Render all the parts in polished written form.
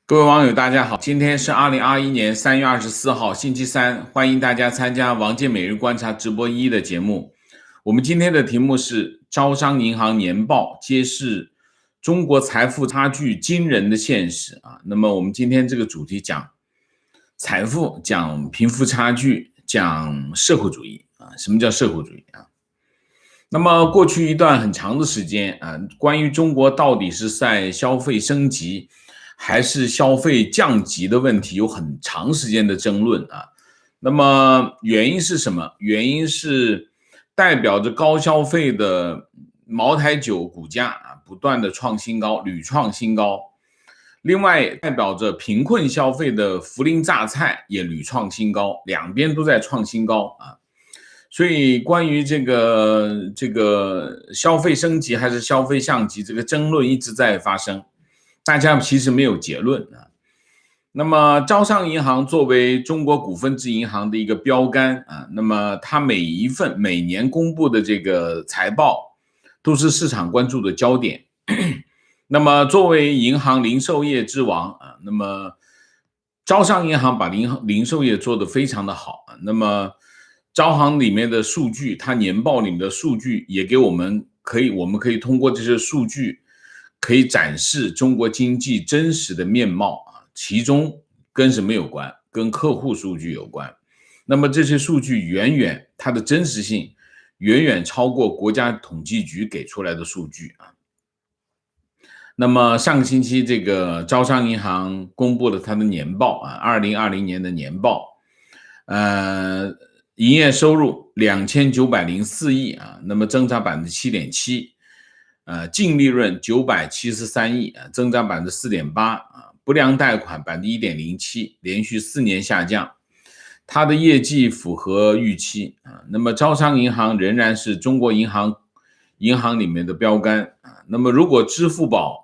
各位网友，大家好，今天是2021年3月24号，星期三，欢迎大家参加王健每日观察直播1的节目。我们今天的题目是招商银行年报揭示中国财富差距惊人的现实啊。那么我们今天这个主题讲财富，讲贫富差距，讲社会主义啊。什么叫社会主义啊？那么过去一段很长的时间啊，关于中国到底是在消费升级还是消费降级的问题，有很长时间的争论啊。那么原因是什么？原因是代表着高消费的茅台酒股价啊不断的创新高，屡创新高。另外代表着贫困消费的涪陵榨菜也屡创新高，两边都在创新高啊。所以关于这个消费升级还是消费降级，这个争论一直在发生，大家其实没有结论啊。那么招商银行作为中国股份制银行的一个标杆啊，那么它每年公布的这个财报都是市场关注的焦点。那么作为银行零售业之王啊，那么招商银行把零售业做得非常的好啊。那么招行里面的数据，它年报里面的数据也给我们可以通过这些数据可以展示中国经济真实的面貌啊。其中跟什么有关？跟客户数据有关。那么这些数据它的真实性远远超过国家统计局给出来的数据啊。那么上个星期这个招商银行公布了它的年报啊，2020年的年报，营业收入2904亿啊，那么增长7.7%，净利润973亿啊，增长4.8%啊，不良贷款1.07%，连续4年下降，它的业绩符合预期啊。那么招商银行仍然是中国银行里面的标杆啊。那么如果支付宝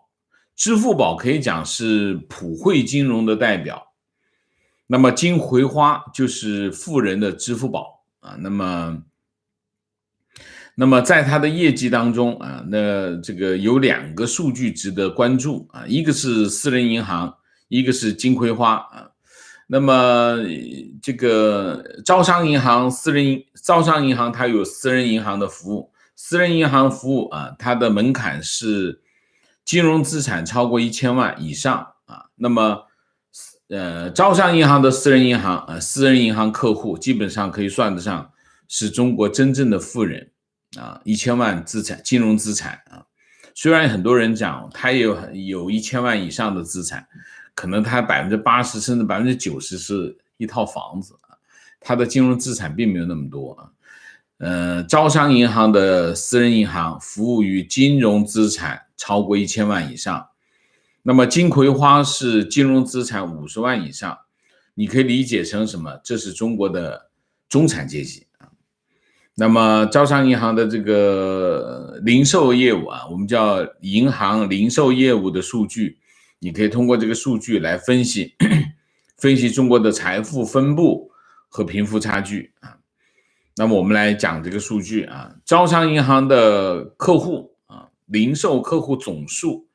可以讲是普惠金融的代表。那么金葵花就是富人的支付宝啊。那么在它的业绩当中啊，那这个有2个数据值得关注啊，一个是私人银行，一个是金葵花啊。那么这个招商银行它有私人银行的服务，私人银行服务啊，它的门槛是金融资产超过1000万以上啊。那么招商银行的私人银行客户基本上可以算得上是中国真正的富人啊，1000万金融资产啊。虽然很多人讲他也有1000万以上的资产，可能他80%甚至90%是一套房子啊，他的金融资产并没有那么多啊。招商银行的私人银行服务于金融资产超过1000万以上。那么金葵花是金融资产50万以上，你可以理解成什么？这是中国的中产阶级啊。那么招商银行的这个零售业务啊，我们叫银行零售业务的数据，你可以通过这个数据来分析中国的财富分布和贫富差距啊。那么我们来讲这个数据啊，招商银行的客户啊，零售客户总数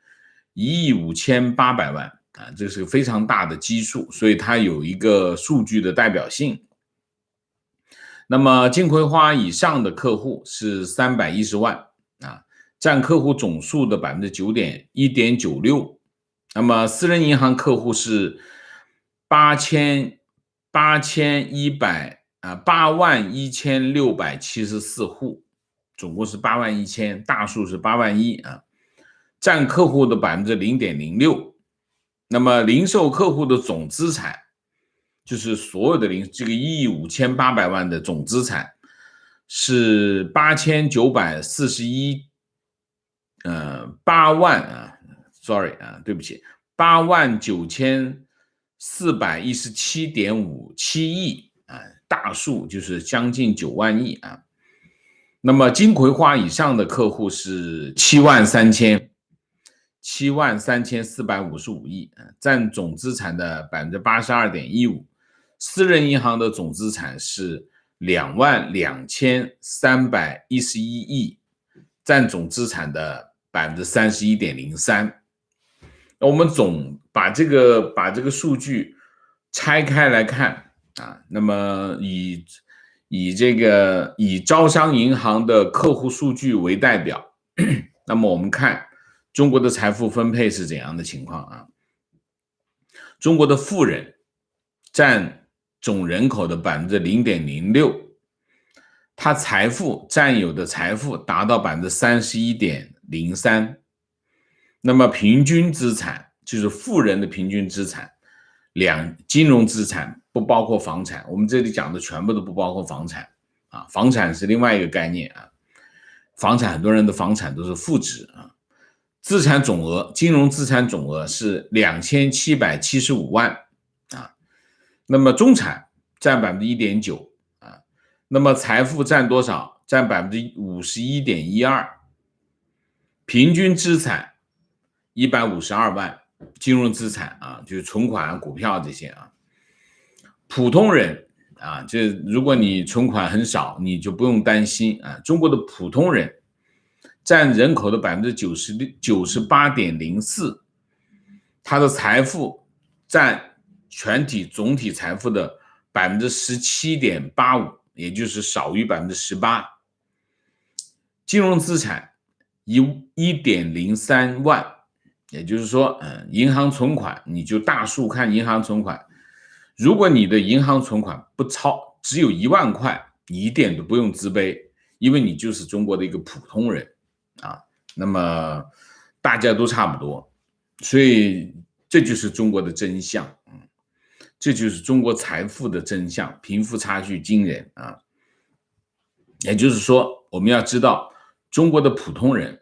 15800万啊，这是个非常大的基数，所以它有一个数据的代表性。那么金葵花以上的客户是310万啊，占客户总数的1.96%。那么私人银行客户是81674户，总共是8万1000，大数是8万1啊，占客户的0.06%。那么零售客户的总资产，就是所有的这个15800万的总资产是89417.57亿啊，大数就是将近9万亿啊。那么金葵花以上的客户是73455亿，占总资产的82.15%。私人银行的总资产是22311亿，占总资产的31.03%。我们把这个数据拆开来看啊，那么以招商银行的客户数据为代表，那么我们看中国的财富分配是怎样的情况啊？中国的富人占总人口的 0.06%， 他占有的财富达到 31.03%， 那么平均资产就是富人的平均资产，金融资产不包括房产，我们这里讲的全部都不包括房产啊，房产是另外一个概念啊，房产很多人的房产都是负值啊。资产总额，金融资产总额是2775万啊，那么中产占 1.9%啊，那么财富占多少？占 51.12%， 平均资产152万，金融资产啊，就是存款、股票这些啊。普通人啊，这如果你存款很少，你就不用担心啊。中国的普通人占人口的 98.04%， 他的财富占全体总体财富的 17.85%， 也就是少于 18%。金融资产1.03万，也就是说，银行存款你就大数看银行存款，如果你的银行存款只有1万块，你一点都不用自卑，因为你就是中国的一个普通人啊。那么大家都差不多，所以这就是中国的真相，这就是中国财富的真相，贫富差距惊人啊。也就是说，我们要知道中国的普通人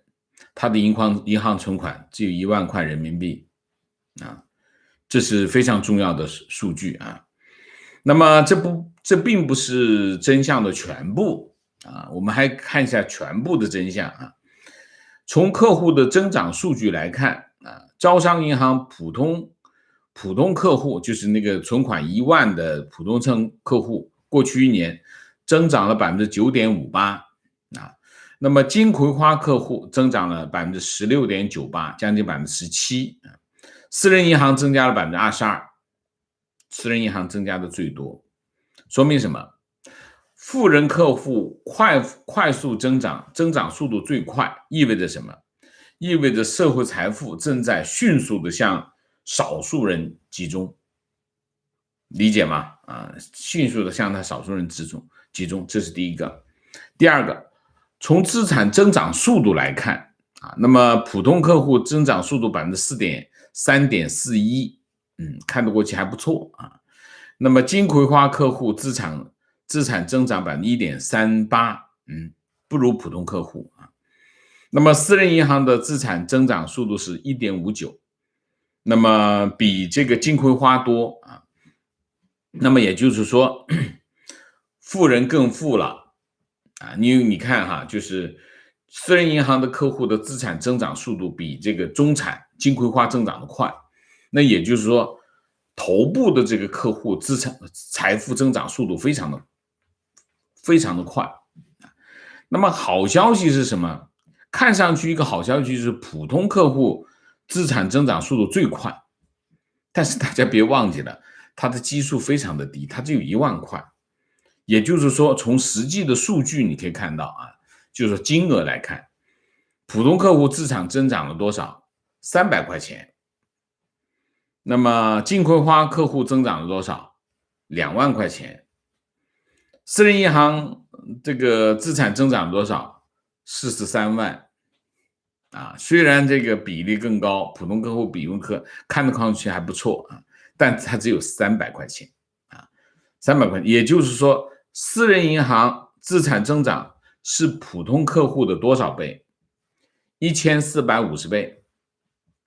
他的银行存款只有1万块人民币啊，这是非常重要的数据啊。那么这并不是真相的全部啊，我们还看一下全部的真相啊。从客户的增长数据来看啊，招商银行普通客户，就是那个存款1万的普通客户，过去1年增长了 9.58% 啊。那么金葵花客户增长了 16.98%， 将近 17%， 私人银行增加了 22%， 私人银行增加的最多，说明什么？富人客户快速增长速度最快，意味着什么？意味着社会财富正在迅速的向少数人集中，理解吗？迅速的向少数人集中，这是第一个。第二个，从资产增长速度来看啊，那么普通客户增长速度 3.41%， 看得过去还不错啊。那么金葵花客户资产增长 1.38%， 不如普通客户啊。那么私人银行的资产增长速度是 1.59%， 那么比这个金葵花多啊。那么也就是说，富人更富了啊。你看哈，就是私人银行的客户的资产增长速度比这个中产金葵花增长的快，那也就是说，头部的这个客户财富增长速度非常的快。那么好消息是什么？看上去一个好消息是普通客户资产增长速度最快，但是大家别忘记了，它的基数非常的低，它只有1万块。也就是说，从实际的数据你可以看到啊，就是说金额来看，普通客户资产增长了多少？300块钱。那么金葵花客户增长了多少？2万块钱。私人银行这个资产增长多少？43万啊。虽然这个比例更高，普通客户比看得上去还不错啊，但它只有300块钱啊，300块钱，也就是说，私人银行资产增长是普通客户的多少倍？1450倍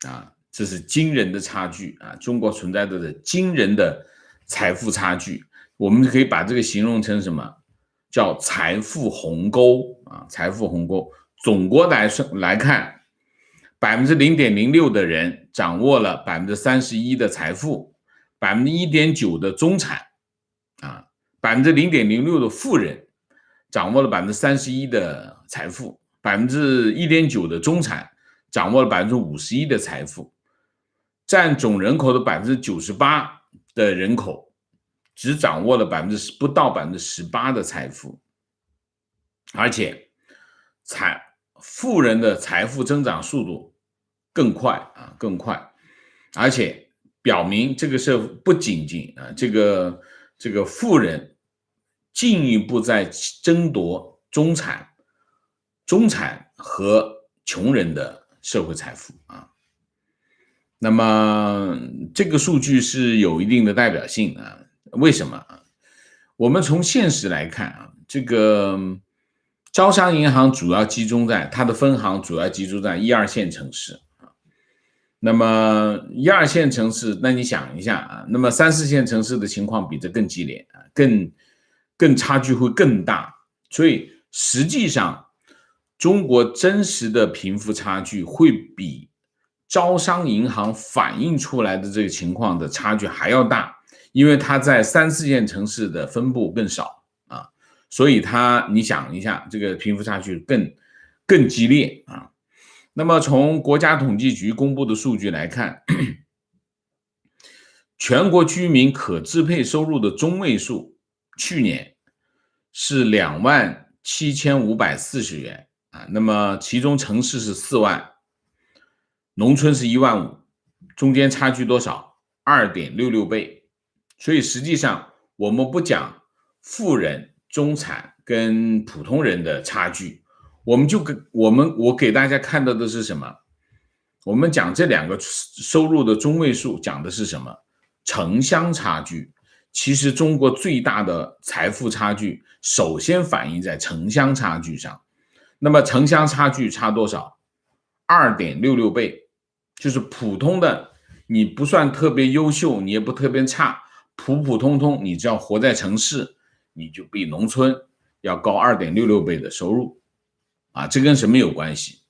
啊。这是惊人的差距啊！中国存在着惊人的财富差距，我们可以把这个形容成什么？叫财富鸿沟啊！财富鸿沟，总国来看，0.06%的人掌握了31%的财富，1.9%的中产啊，0.06%的富人掌握了31%的财富，1.9%的中产掌握了51%的财富。占总人口的98%的人口，只掌握了不到18%的财富，而且富人的财富增长速度更快，而且表明这个社会不仅仅这个富人进一步在争夺中产和穷人的社会财富啊。那么这个数据是有一定的代表性啊。为什么？我们从现实来看啊，这个招商银行主要集中在它的分行主要集中在1、2线城市。那么1、2线城市，那你想一下啊，那么3、4线城市的情况比这更激烈啊，更差距会更大。所以实际上，中国真实的贫富差距会比招商银行反映出来的这个情况的差距还要大，因为它在3、4线城市的分布更少啊，所以你想一下，这个贫富差距更激烈啊。那么从国家统计局公布的数据来看，全国居民可支配收入的中位数去年是27540元啊，那么其中城市是4万，农村是1万5，中间差距多少？ 2.66 倍。所以实际上我们不讲富人、中产跟普通人的差距，我给大家看到的是什么？我们讲这2个收入的中位数讲的是什么？城乡差距。其实中国最大的财富差距首先反映在城乡差距上。那么城乡差距差多少？ 2.66 倍。就是普通的你不算特别优秀，你也不特别差，普普通通，你只要活在城市，你就比农村要高 2.66 倍的收入啊。这跟什么有关系？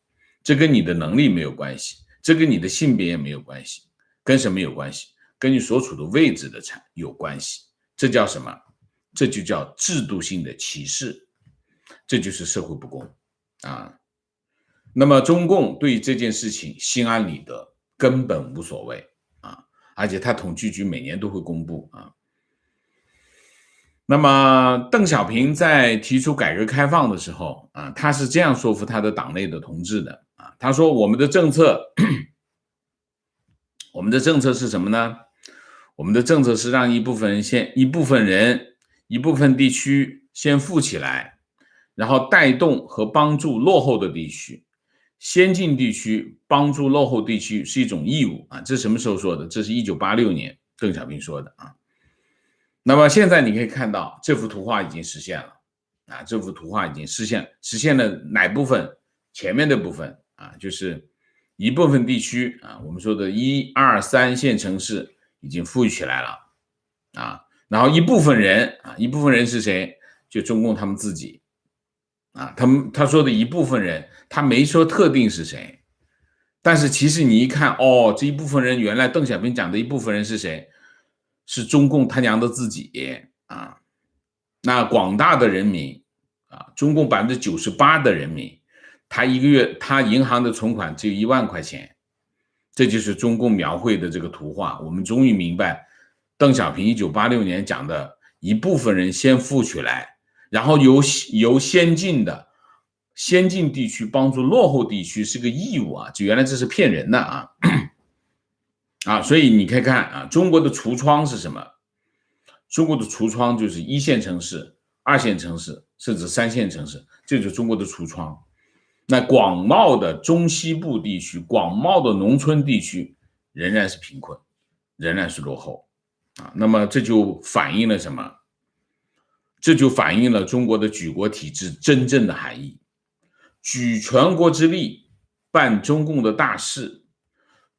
这跟你的能力没有关系，这跟你的性别也没有关系，跟什么有关系？跟你所处的位置的有关系。这叫什么？这就叫制度性的歧视，这就是社会不公啊。那么中共对这件事情心安理得，根本无所谓啊，而且他统计局每年都会公布啊。那么邓小平在提出改革开放的时候啊，他是这样说服他的党内的同志的啊，他说我们的政策是什么呢？我们的政策是让一部分人、一部分地区先富起来，然后带动和帮助落后的地区。先进地区帮助落后地区是一种义务啊，这是什么时候说的？这是1986年邓小平说的啊。那么现在你可以看到这幅图画已经实现了啊，这幅图画已经实现了哪部分？前面的部分啊，就是一部分地区啊，我们说的1、2、3线城市已经富裕起来了啊，然后一部分人是谁？就中共他们自己啊，他说的一部分人，他没说特定是谁，但是其实你一看，哦，这一部分人原来邓小平讲的一部分人是谁？是中共他娘的自己啊！那广大的人民啊，中共98%的人民，他一个月他银行的存款只有1万块钱，这就是中共描绘的这个图画。我们终于明白邓小平1986年讲的一部分人先富起来，然后由先进地区帮助落后地区是个义务啊，原来这是骗人的啊！所以你可以看啊，中国的橱窗是什么？中国的橱窗就是1线城市、2线城市，甚至3线城市，这就是中国的橱窗。那广袤的中西部地区、广袤的农村地区仍然是贫困，仍然是落后啊。那么这就反映了什么？这就反映了中国的举国体制真正的含义。举全国之力办中共的大事，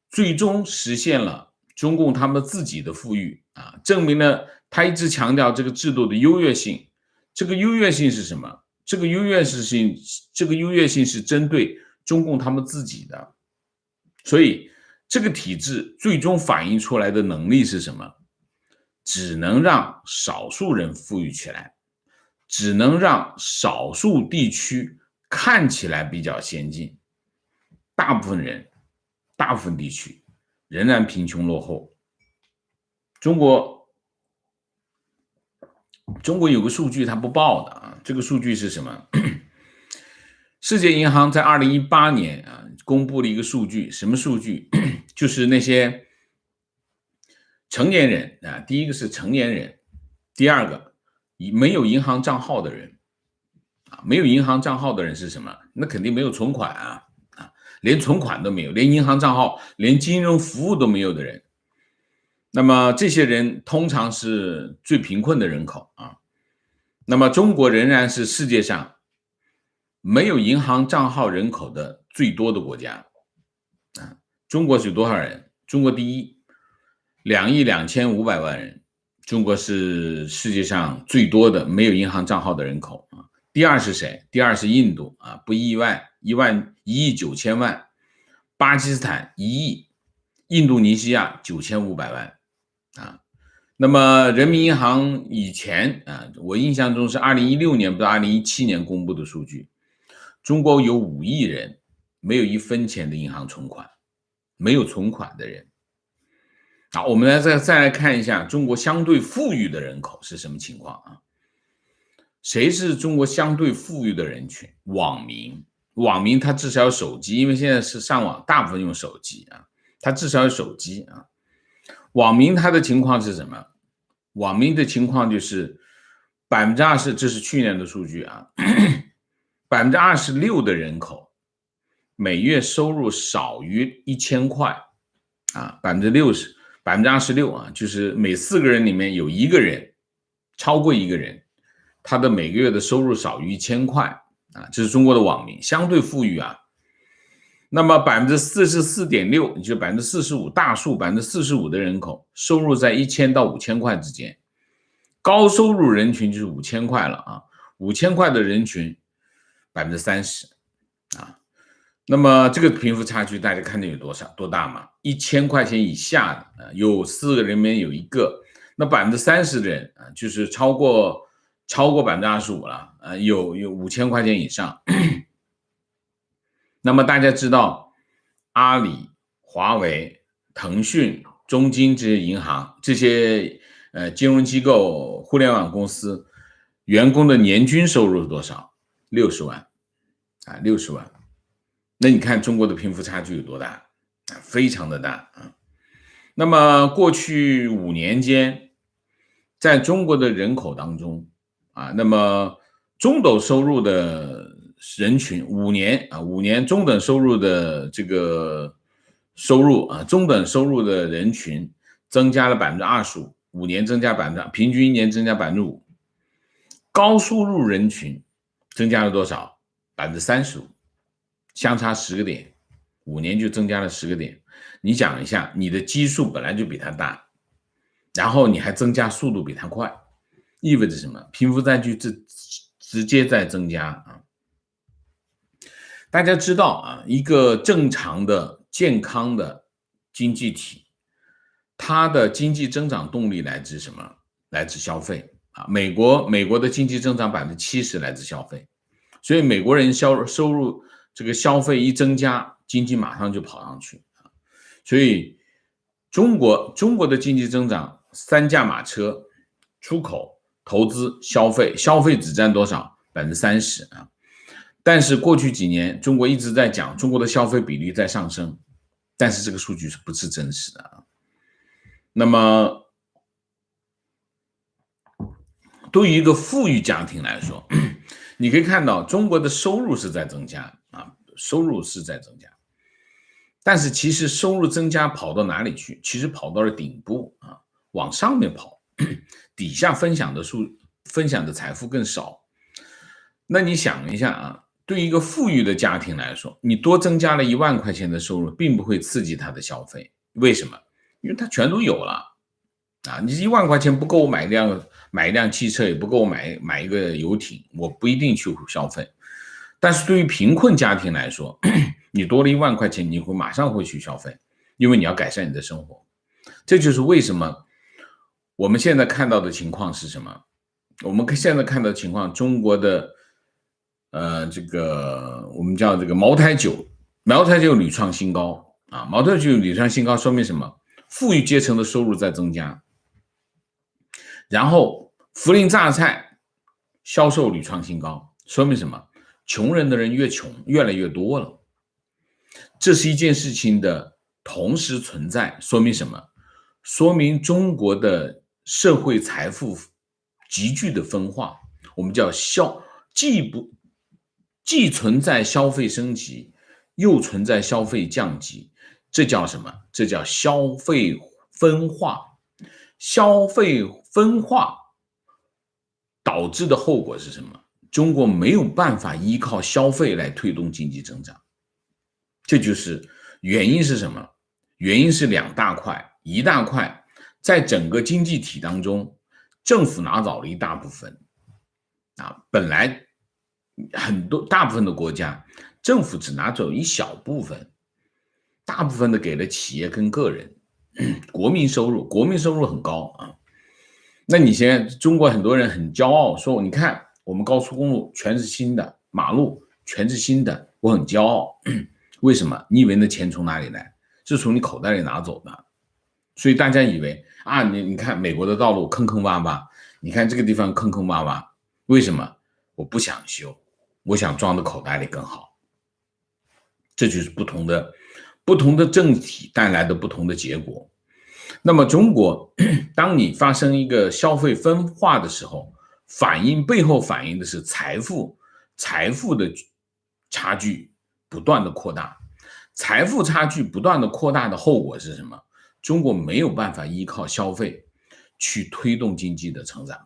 最终实现了中共他们自己的富裕啊，证明了他一直强调这个制度的优越性。这个优越性是什么？这个优越性是针对中共他们自己的。所以这个体制最终反映出来的能力是什么？只能让少数人富裕起来，只能让少数地区看起来比较先进，大部分地区仍然贫穷落后。中国有个数据它不报的啊，这个数据是什么？世界银行在2018年公布了一个数据，什么数据？就是那些成年人第一个是成年人，第二个没有银行账号的人没有银行账号的人是什么？那肯定没有存款连存款都没有，连银行账号，连金融服务都没有的人。那么这些人通常是最贫困的人口那么中国仍然是世界上没有银行账号人口的最多的国家中国是多少人？中国第一，2亿2500万人，中国是世界上最多的没有银行账号的人口第二是谁？第二是印度不意外，1亿9000万，巴基斯坦1亿，印度尼西亚9500万那么人民银行以前我印象中是2016年不到2017年公布的数据，中国有5亿人没有1分钱的银行存款，没有存款的人。好，我们再来看一下中国相对富裕的人口是什么情况谁是中国相对富裕的人群？网民。网民他至少有手机，因为现在是上网大部分用手机他至少有手机网民他的情况是什么？网民的情况就是20%，这是去年的数据26%的人口每月收入少于1000块26%就是每4个人里面有1个人，超过1个人，他的每个月的收入少于1000块这是中国的网民，相对富裕那么44.6%，也就是45%，大数45%的人口收入在1000到5000块之间，高收入人群就是5000块了5000块的人群30%那么这个贫富差距大家看见有多大吗？1000块钱以下的有4个人里面有1个，那30%的人就是超过25%了有5000块钱以上那么大家知道阿里、华为、腾讯、中金这些银行，这些金融机构、互联网公司员工的年均收入是多少？60万60万。那你看中国的贫富差距有多大非常的大那么过去5年间，在中国的人口当中那么中等收入的人群5年中等收入的这个收入中等收入的人群增加了25%，5年增加平均1年增加5%，高收入人群增加了多少？35%，相差10个点，5年就增加了10个点。你讲一下，你的基数本来就比它大，然后你还增加速度比它快，意味着什么？贫富差距直接在增加大家知道一个正常的健康的经济体，它的经济增长动力来自什么？来自消费美国的经济增长70%来自消费，所以美国人收入这个消费一增加，经济马上就跑上去所以中国的经济增长3驾马车，出口、投资、消费只占多少？30%但是过去几年中国一直在讲中国的消费比例在上升，但是这个数据不是真实的那么对于一个富裕家庭来说，你可以看到中国的收入是在增加收入是在增加，但是其实收入增加跑到哪里去？其实跑到了顶部往上面跑，底下分享的财富更少。那你想一下对于一个富裕的家庭来说，你多增加了1万块钱的收入，并不会刺激他的消费。为什么？因为他全都有了你1万块钱不够我买一辆汽车，也不够我买一个游艇，我不一定去消费。但是对于贫困家庭来说，你多了1万块钱，你马上会去消费，因为你要改善你的生活。这就是为什么我们现在看到的情况是什么？我们现在看到的情况，中国的这个我们叫这个茅台酒屡创新高茅台酒屡创新高，说明什么？富裕阶层的收入在增加。然后涪陵榨菜销售屡创新高，说明什么？穷人的人越穷，越来越多了。这是一件事情的同时存在，说明什么？说明中国的社会财富急剧的分化，我们叫既存在消费升级，又存在消费降级，这叫什么？这叫消费分化。消费分化导致的后果是什么？中国没有办法依靠消费来推动经济增长，这就是原因是什么？原因是两大块，一大块在整个经济体当中，政府拿走了一大部分本来大部分的国家政府只拿走一小部分，大部分的给了企业跟个人，国民收入很高那你现在中国很多人很骄傲说，你看我们高速公路全是新的，马路全是新的，我很骄傲。为什么？你以为那钱从哪里来？是从你口袋里拿走的。所以大家以为你看美国的道路坑坑洼洼，你看这个地方坑坑洼洼，为什么？我不想修，我想装到口袋里更好。这就是不同的政体带来的不同的结果。那么中国，当你发生一个消费分化的时候，背后反映的是财富的差距不断的扩大。财富差距不断的扩大的后果是什么？中国没有办法依靠消费去推动经济的成长。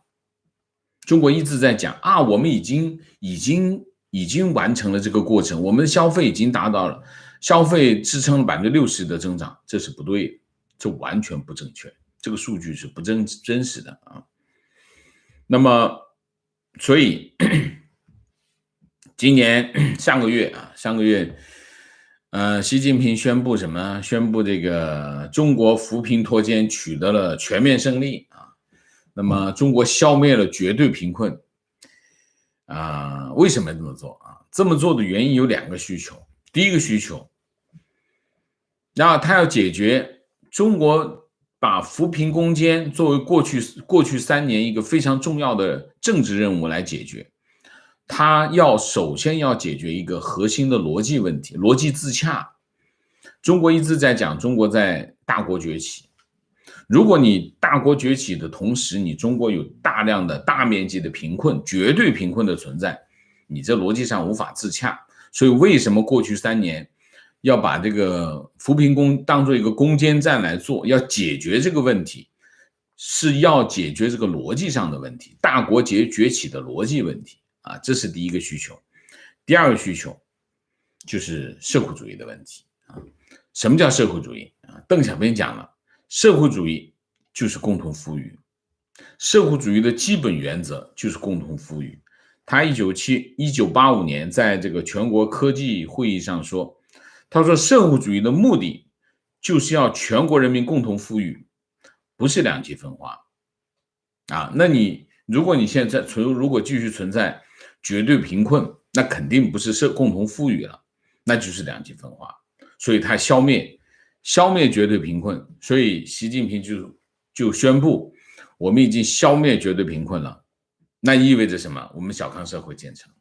中国一直在讲我们已经完成了这个过程，我们的消费已经达到了，消费支撑了60%的增长，这是不对的，这完全不正确，这个数据是不真实的那么，所以上个月习近平宣布什么？宣布这个中国扶贫脱艰取得了全面胜利那么中国消灭了绝对贫困为什么这么做这么做的原因有2个需求。第一个需求，然后他要解决中国把扶贫攻坚作为过去3年一个非常重要的政治任务来解决。他首先要解决一个核心的逻辑问题，逻辑自洽。中国一直在讲中国在大国崛起，如果你大国崛起的同时，你中国有大量的大面积的贫困，绝对贫困的存在，你这逻辑上无法自洽。所以为什么过去3年要把这个扶贫当做一个攻坚战来做，要解决这个问题，是要解决这个逻辑上的问题，大国崛起的逻辑问题这是第一个需求。第二个需求就是社会主义的问题什么叫社会主义邓小平讲了，社会主义就是共同富裕，社会主义的基本原则就是共同富裕。他1985年在这个全国科技会议上说，他说社会主义的目的就是要全国人民共同富裕，不是两极分化那如果你现在如果继续存在绝对贫困，那肯定不是共同富裕了，那就是两极分化。所以他消灭绝对贫困，所以习近平就宣布我们已经消灭绝对贫困了。那意味着什么？我们小康社会建成。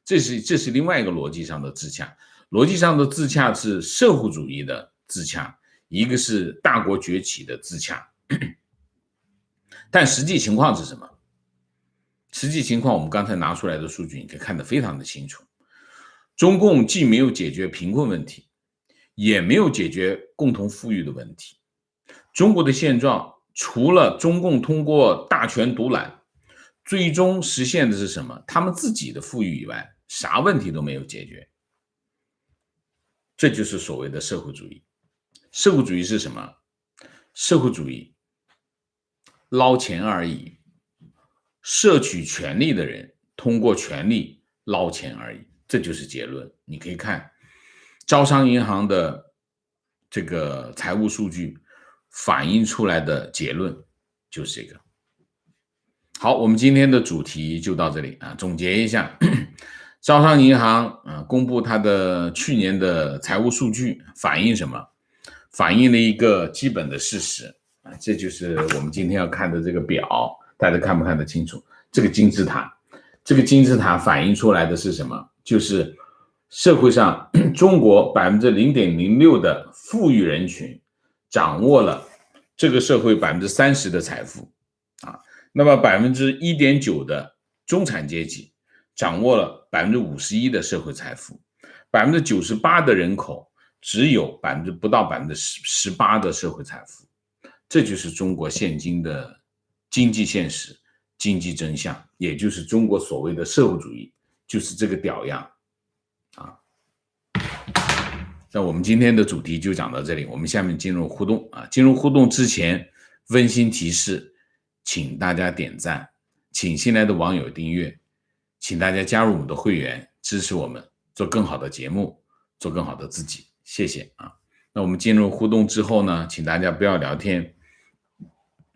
这是另外一个逻辑上的自洽。逻辑上的自洽是社会主义的自洽，一个是大国崛起的自洽。但实际情况是什么？实际情况我们刚才拿出来的数据你可以看得非常的清楚。中共既没有解决贫困问题，也没有解决共同富裕的问题。中国的现状除了中共通过大权独揽最终实现的是什么？他们自己的富裕以外，啥问题都没有解决。这就是所谓的社会主义。社会主义是什么？社会主义捞钱而已，摄取权力的人通过权力捞钱而已，这就是结论。你可以看招商银行的这个财务数据反映出来的结论就是这个。好，我们今天的主题就到这里总结一下，招商银行公布它的去年的财务数据，反映什么？反映了一个基本的事实啊，这就是我们今天要看的这个表，大家看不看得清楚？这个金字塔，这个金字塔反映出来的是什么？就是社会上中国0.06%的富裕人群掌握了这个社会30%的财富啊，那么1.9%的中产阶级掌握了51%的社会财富，98%的人口只有不到18%的社会财富，这就是中国现今的经济现实、经济真相，也就是中国所谓的社会主义，就是这个屌样啊。那我们今天的主题就讲到这里，我们下面进入互动啊。进入互动之前，温馨提示，请大家点赞，请新来的网友订阅，请大家加入我们的会员，支持我们做更好的节目，做更好的自己。谢谢啊。那我们进入互动之后呢，请大家不要聊天。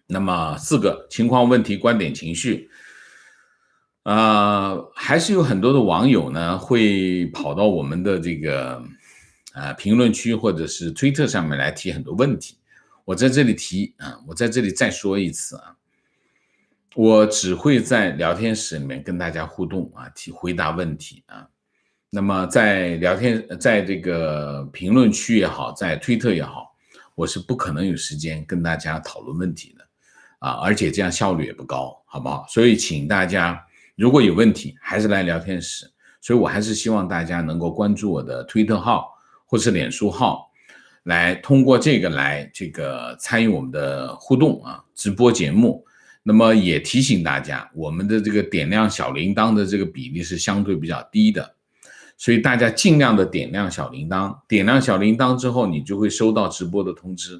那么4个情况、问题、观点、情绪，还是有很多的网友呢会跑到我们的这个评论区或者是推特上面来提很多问题。我在这里我在这里再说一次啊，我只会在聊天室里面跟大家互动啊，回答问题啊。那么在这个评论区也好，在推特也好，我是不可能有时间跟大家讨论问题的啊，而且这样效率也不高，好不好？所以请大家如果有问题，还是来聊天室。所以我还是希望大家能够关注我的推特号或是脸书号，来通过这个参与我们的互动啊，直播节目。那么也提醒大家，我们的这个点亮小铃铛的这个比例是相对比较低的。所以大家尽量的点亮小铃铛，点亮小铃铛之后，你就会收到直播的通知，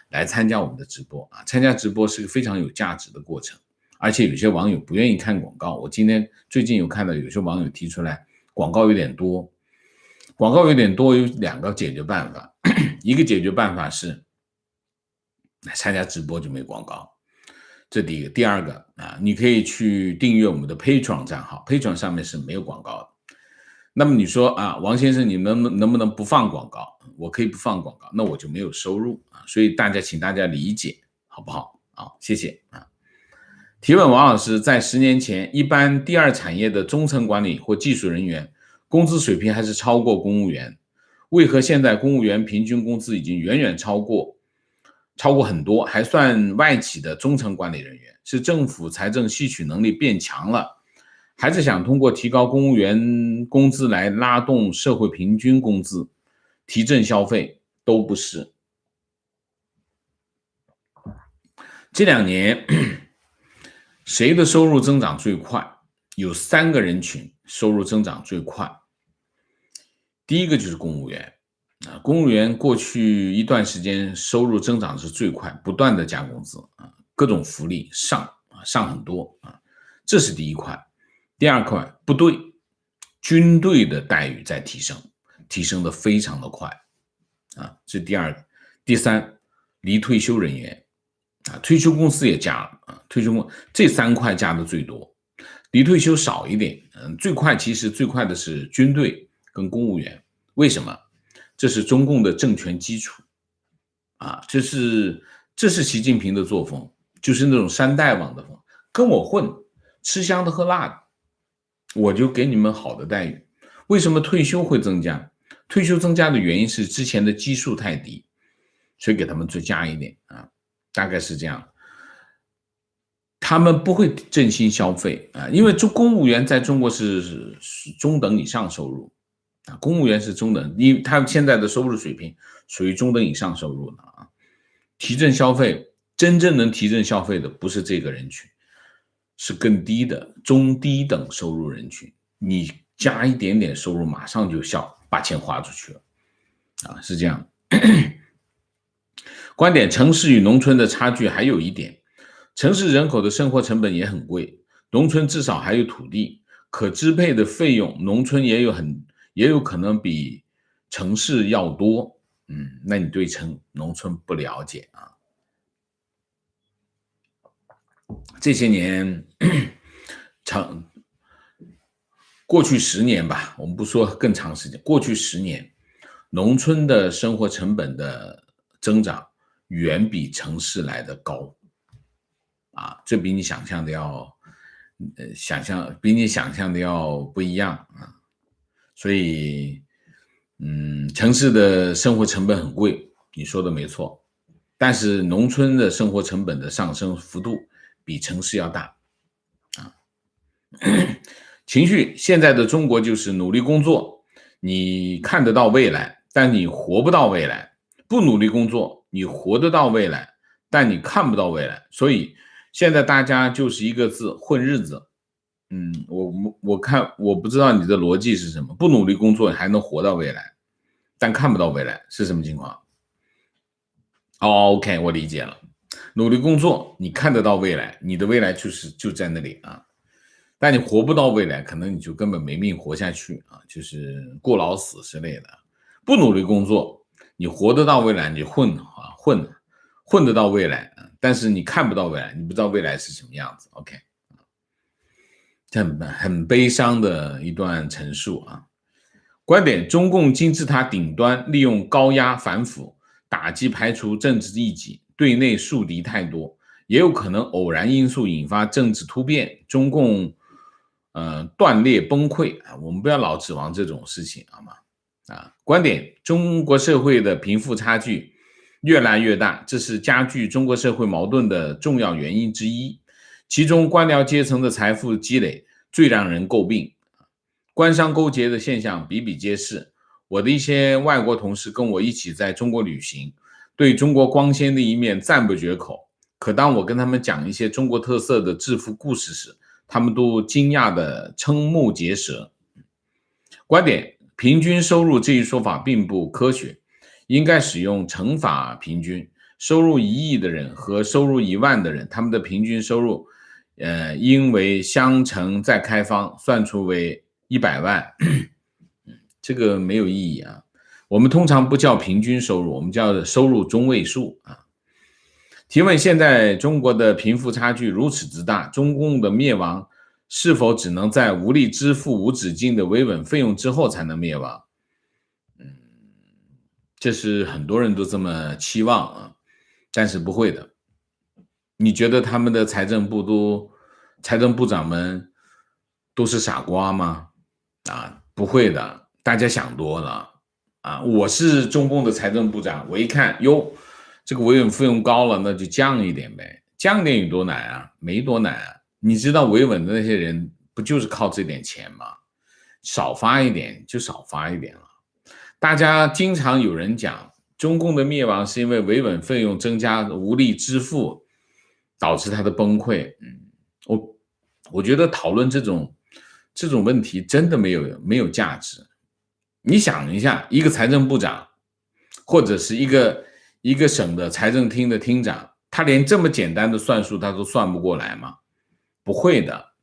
来参加我们的直播啊！参加直播是个非常有价值的过程，而且有些网友不愿意看广告，我最近有看到有些网友提出来广告有点多，有2个解决办法，一个解决办法是来参加直播就没广告，这第一个。第二个啊，你可以去订阅我们的 Patreon 账号 ，Patreon 上面是没有广告的。那么你说啊，王先生，你能不能不放广告？我可以不放广告，那我就没有收入啊。所以请大家理解，好不好？好，谢谢啊。提问王老师，在10年前，一般第二产业的中层管理或技术人员工资水平还是超过公务员，为何现在公务员平均工资已经远远超过很多，还算外企的中层管理人员？是政府财政吸取能力变强了，还是想通过提高公务员工资来拉动社会平均工资，提振消费？都不是。这2年谁的收入增长最快？有3个人群收入增长最快。第一个就是公务员啊，公务员过去一段时间收入增长是最快，不断的加工资啊，各种福利上很多啊，这是第一块。第二块，部队、军队的待遇在提升的非常的快啊，这是第二个。第三，离退休人员啊，退休公司也加了啊，这3块加的最多，离退休少一点。其实最快的是军队跟公务员，为什么？这是中共的政权基础啊，这是习近平的作风，就是那种山大王的风，跟我混，吃香的喝辣的，我就给你们好的待遇。为什么退休会增加？退休增加的原因是之前的基数太低，所以给他们再加一点啊，大概是这样。他们不会振兴消费啊，因为公务员在中国是中等以上收入啊，公务员是中等，因为他现在的收入水平属于中等以上收入的啊。提振消费，真正能提振消费的不是这个人群，是更低的中低等收入人群。你加一点点收入，马上就把钱花出去了啊，是这样。观点：城市与农村的差距还有一点，城市人口的生活成本也很贵，农村至少还有土地，可支配的费用，农村也有可能比城市要多。那你对农村不了解啊。这些年过去10年吧，我们不说更长时间，过去10年农村的生活成本的增长远比城市来的高这比你想象的要不一样所以城市的生活成本很贵，你说的没错，但是农村的生活成本的上升幅度比城市要大情绪现在的中国就是努力工作，你看得到未来，但你活不到未来；不努力工作，你活得到未来，但你看不到未来。所以现在大家就是一个字，混日子。我不知道你的逻辑是什么，不努力工作还能活到未来，但看不到未来是什么情况？OK， 我理解了。努力工作，你看得到未来，你的未来就在那里但你活不到未来，可能你就根本没命活下去就是过劳死之类的。不努力工作，你活得到未来，你混得到未来但是你看不到未来，你不知道未来是什么样子。OK， 很悲伤的一段陈述观点：中共金字塔顶端利用高压反腐打击排除政治异己，对内树敌太多，也有可能偶然因素引发政治突变，中共断裂崩溃我们不要老指望这种事情好吗？观点：中国社会的贫富差距越来越大，这是加剧中国社会矛盾的重要原因之一。其中官僚阶层的财富积累最让人诟病，官商勾结的现象比比皆是。我的一些外国同事跟我一起在中国旅行，对中国光鲜的一面赞不绝口。可当我跟他们讲一些中国特色的致富故事时，他们都惊讶地瞠目结舌。观点：平均收入这一说法并不科学，应该使用乘法平均。收入1亿的人和收入1万的人，他们的平均收入因为相乘再开方，算出为100万这个没有意义我们通常不叫平均收入，我们叫收入中位数提问：现在中国的贫富差距如此之大，中共的灭亡是否只能在无力支付无止境的维稳费用之后才能灭亡？这是很多人都这么期望但是不会的。你觉得他们的财政部长们都是傻瓜吗？不会的，大家想多了我是中共的财政部长，我一看哟，这个维稳费用高了，那就降一点呗。降一点有多难没多难你知道维稳的那些人不就是靠这点钱吗？少发一点就少发一点了。大家经常有人讲中共的灭亡是因为维稳费用增加无力支付导致它的崩溃我觉得讨论这种问题真的没有价值。你想一下，一个财政部长或者是一个省的财政厅的厅长，他连这么简单的算术他都算不过来吗？不会的，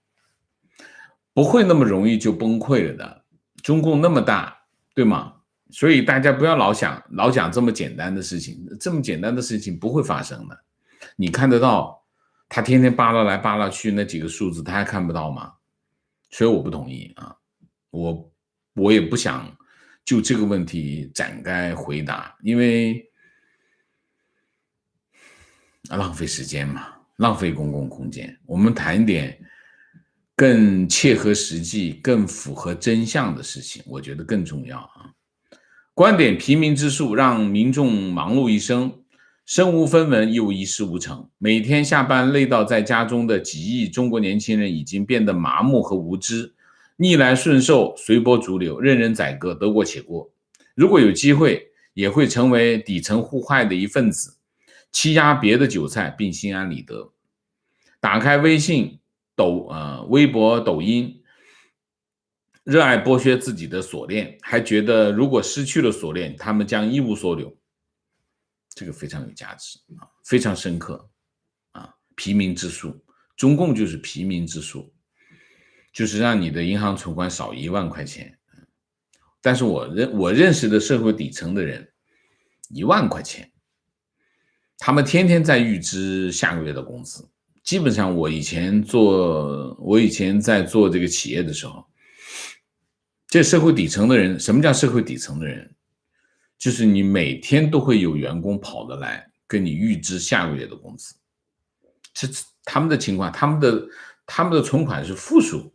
不会那么容易就崩溃了的。中共那么大，对吗？所以大家不要老讲这么简单的事情，这么简单的事情不会发生的。你看得到他天天扒拉来扒拉去那几个数字他还看不到吗？所以我不同意我也不想就这个问题展开回答，因为浪费时间嘛，浪费公共空间。我们谈一点更切合实际更符合真相的事情，我觉得更重要观点：疲民之术让民众忙碌一生，身无分文又一事无成，每天下班累到在家中的几亿中国年轻人已经变得麻木和无知，逆来顺受，随波逐流，任人宰割，得过且过。如果有机会，也会成为底层互害的一份子，欺压别的韭菜并心安理得。打开微信、微博、抖音，热爱剥削自己的锁链，还觉得如果失去了锁链，他们将一无所有。这个非常有价值非常深刻疲民之术，中共就是疲民之术，就是让你的银行存款少1万块钱。但是我认识的社会底层的人1万块钱，他们天天在预支下个月的工资。基本上我以前在做这个企业的时候，这社会底层的人，什么叫社会底层的人？就是你每天都会有员工跑得来跟你预支下个月的工资，这他们的情况，他们的存款是负数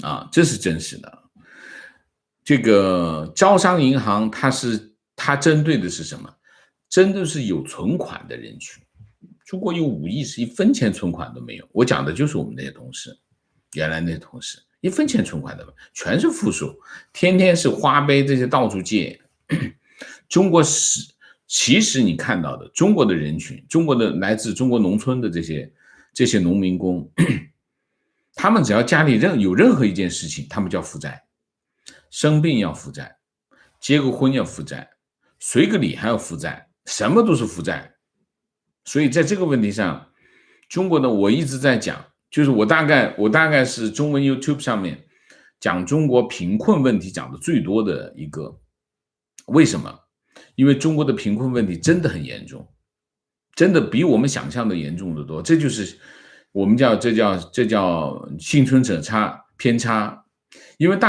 啊，这是真实的。这个招商银行它针对的是什么？针对是有存款的人群。中国有5亿是1分钱存款都没有，我讲的就是我们那些同事，原来那些同事1分钱存款都没有，全是负数，天天是花呗这些到处借。中国其实你看到的中国的人群，中国的来自中国农村的这些农民工，他们只要家里有任何一件事情，他们就要负债，生病要负债，结个婚要负债，随个礼还要负债，什么都是负债。所以在这个问题上，中国呢，我一直在讲，就是我大概是中文 YouTube 上面讲中国贫困问题讲的最多的一个。为什么？因为中国的贫困问题真的很严重，真的比我们想象的严重得多。这就是我们这叫幸存者偏差。因为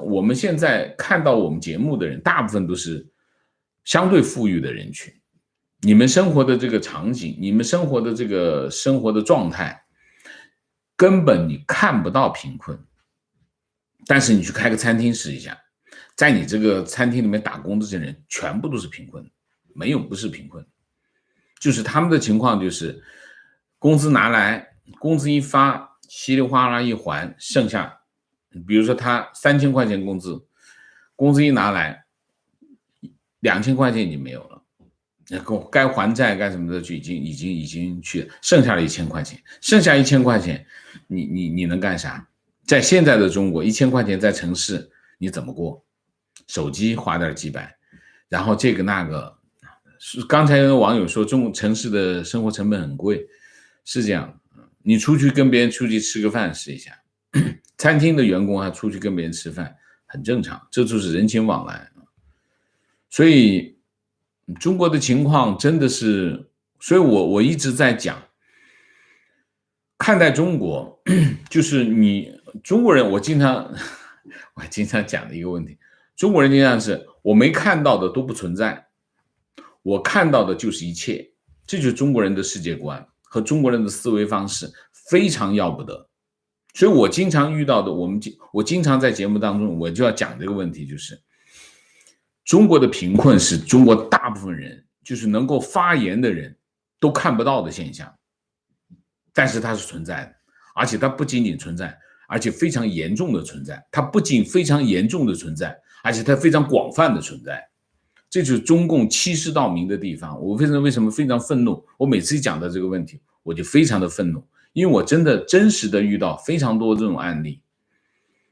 我们现在看到我们节目的人，大部分都是相对富裕的人群。你们生活的这个场景，你们生活的这个生活的状态，根本你看不到贫困。但是你去开个餐厅试一下，在你这个餐厅里面打工的这些人全部都是贫困，没有不是贫困，就是他们的情况就是工资拿来，工资一发，稀里哗啦一还，剩下比如说他3000块钱工资，工资一拿来2000块钱已经没有了，该还债干什么的就已经去，剩下了1000块钱，剩下1000块钱你能干啥？在现在的中国，1000块钱在城市你怎么过？手机花点几百，然后这个那个，刚才有网友说城市的生活成本很贵，是这样。你出去跟别人出去吃个饭试一下，餐厅的员工还出去跟别人吃饭，很正常，这就是人情往来。所以中国的情况真的是，所以我一直在讲，看待中国，就是你中国人，我经常讲的一个问题，中国人经常是我没看到的都不存在，我看到的就是一切，这就是中国人的世界观和中国人的思维方式，非常要不得。所以我经常遇到的，我经常在节目当中我就要讲这个问题，就是中国的贫困是中国大部分人，就是能够发言的人都看不到的现象，但是它是存在的，而且它不仅仅存在，而且非常严重的存在。它不仅非常严重的存在，而且它非常广泛的存在。这就是中共欺世盗名的地方。我为什么非常愤怒？我每次讲到这个问题，我就非常的愤怒，因为我真实的遇到非常多这种案例，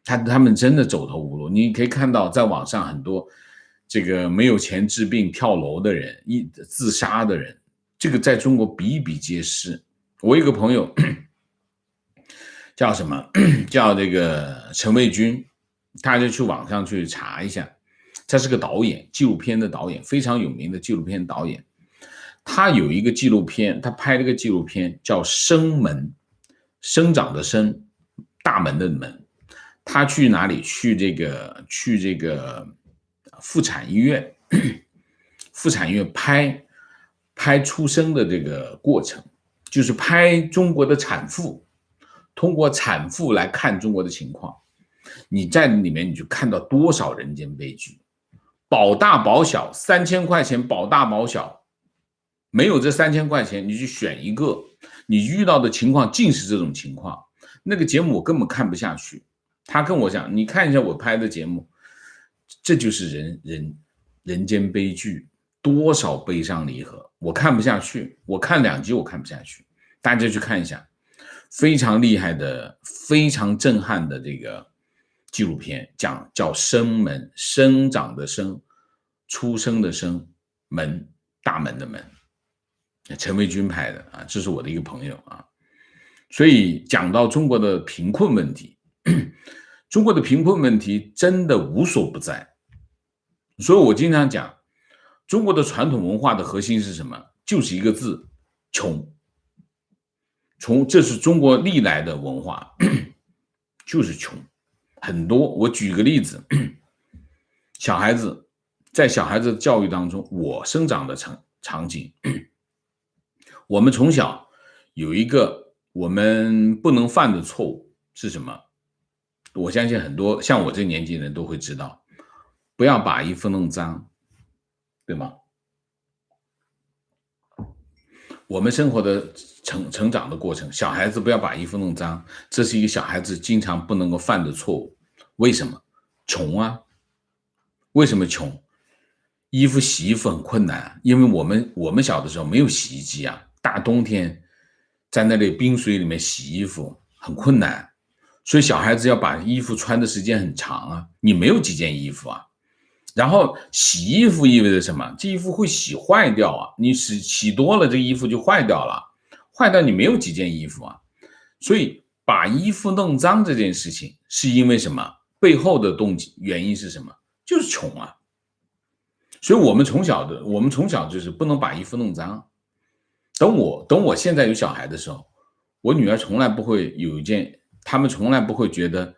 他们真的走投无路。你可以看到，在网上很多这个没有钱治病跳楼的人，自杀的人，这个在中国比比皆是。我有个朋友叫什么？叫这个陈卫军，他就去网上去查一下，他是个导演，纪录片的导演，非常有名的纪录片导演。他有一个纪录片，他拍了个纪录片叫《生门》，生长的生，大门的门。他去哪里？去这个妇产医院，妇产医院拍出生的这个过程，就是拍中国的产妇，通过产妇来看中国的情况。你在里面你就看到多少人间悲剧，保大保小，3000块钱保大保小，没有这3000块钱，你去选一个，你遇到的情况尽是这种情况。那个节目我根本看不下去，他跟我讲，你看一下我拍的节目，这就是人间悲剧，多少悲伤离合，我看不下去，我看2集我看不下去，大家去看一下，非常厉害的，非常震撼的这个纪录片，叫生门，生长的生，出生的生，门，大门的门，陈卫军拍的啊，这是我的一个朋友啊。所以讲到中国的贫困问题，中国的贫困问题真的无所不在。所以我经常讲，中国的传统文化的核心是什么？就是一个字，穷。这是中国历来的文化，就是穷。很多，我举个例子，小孩子在小孩子的教育当中，我生长的场景，我们从小有一个我们不能犯的错误是什么？我相信很多像我这年纪的人都会知道，不要把衣服弄脏，对吗？我们生活的成长的过程，小孩子不要把衣服弄脏，这是一个小孩子经常不能够犯的错误。为什么？穷啊！为什么穷？洗衣服很困难啊，因为我们小的时候没有洗衣机啊，大冬天在那里冰水里面洗衣服很困难，所以小孩子要把衣服穿的时间很长啊，你没有几件衣服啊。然后洗衣服意味着什么？这衣服会洗坏掉啊，你洗多了，这个衣服就坏掉了，坏掉你没有几件衣服啊。所以把衣服弄脏这件事情是因为什么？背后的原因是什么？就是穷啊。所以我们从小就是不能把衣服弄脏。等我现在有小孩的时候，我女儿从来不会他们从来不会觉得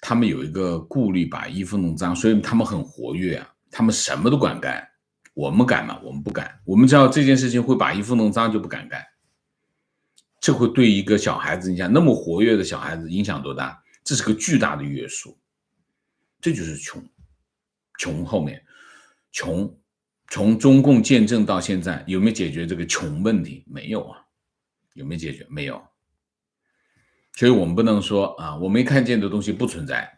他们有一个顾虑把衣服弄脏，所以他们很活跃啊，他们什么都敢干。我们敢吗？我们不敢。我们知道这件事情会把衣服弄脏，就不敢干。这会对一个小孩子，你想那么活跃的小孩子影响多大？这是个巨大的约束。这就是穷后面从中共建政到现在，有没有解决这个穷问题？没有啊。有没有解决？没有。所以我们不能说啊，我没看见的东西不存在，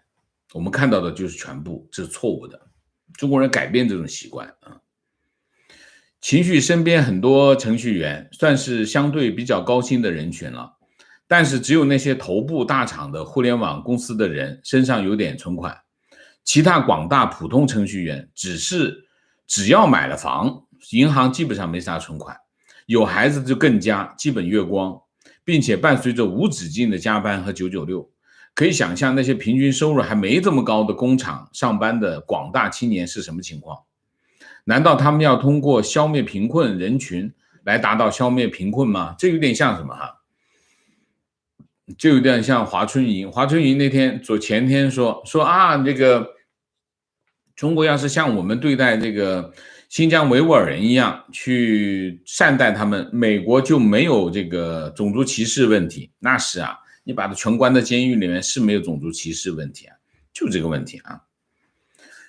我们看到的就是全部，这是错误的。中国人改变这种习惯啊。情绪身边很多程序员算是相对比较高薪的人群了，但是只有那些头部大厂的互联网公司的人身上有点存款，其他广大普通程序员只要买了房，银行基本上没啥存款，有孩子就更加基本月光，并且伴随着无止境的加班和996。可以想象那些平均收入还没这么高的工厂上班的广大青年是什么情况。难道他们要通过消灭贫困人群来达到消灭贫困吗？这有点像什么哈？就有点像华春莹那天前天说啊，这个中国要是像我们对待这个新疆维吾尔人一样去善待他们，美国就没有这个种族歧视问题。那是啊，你把他全关在监狱里面是没有种族歧视问题啊，就这个问题啊。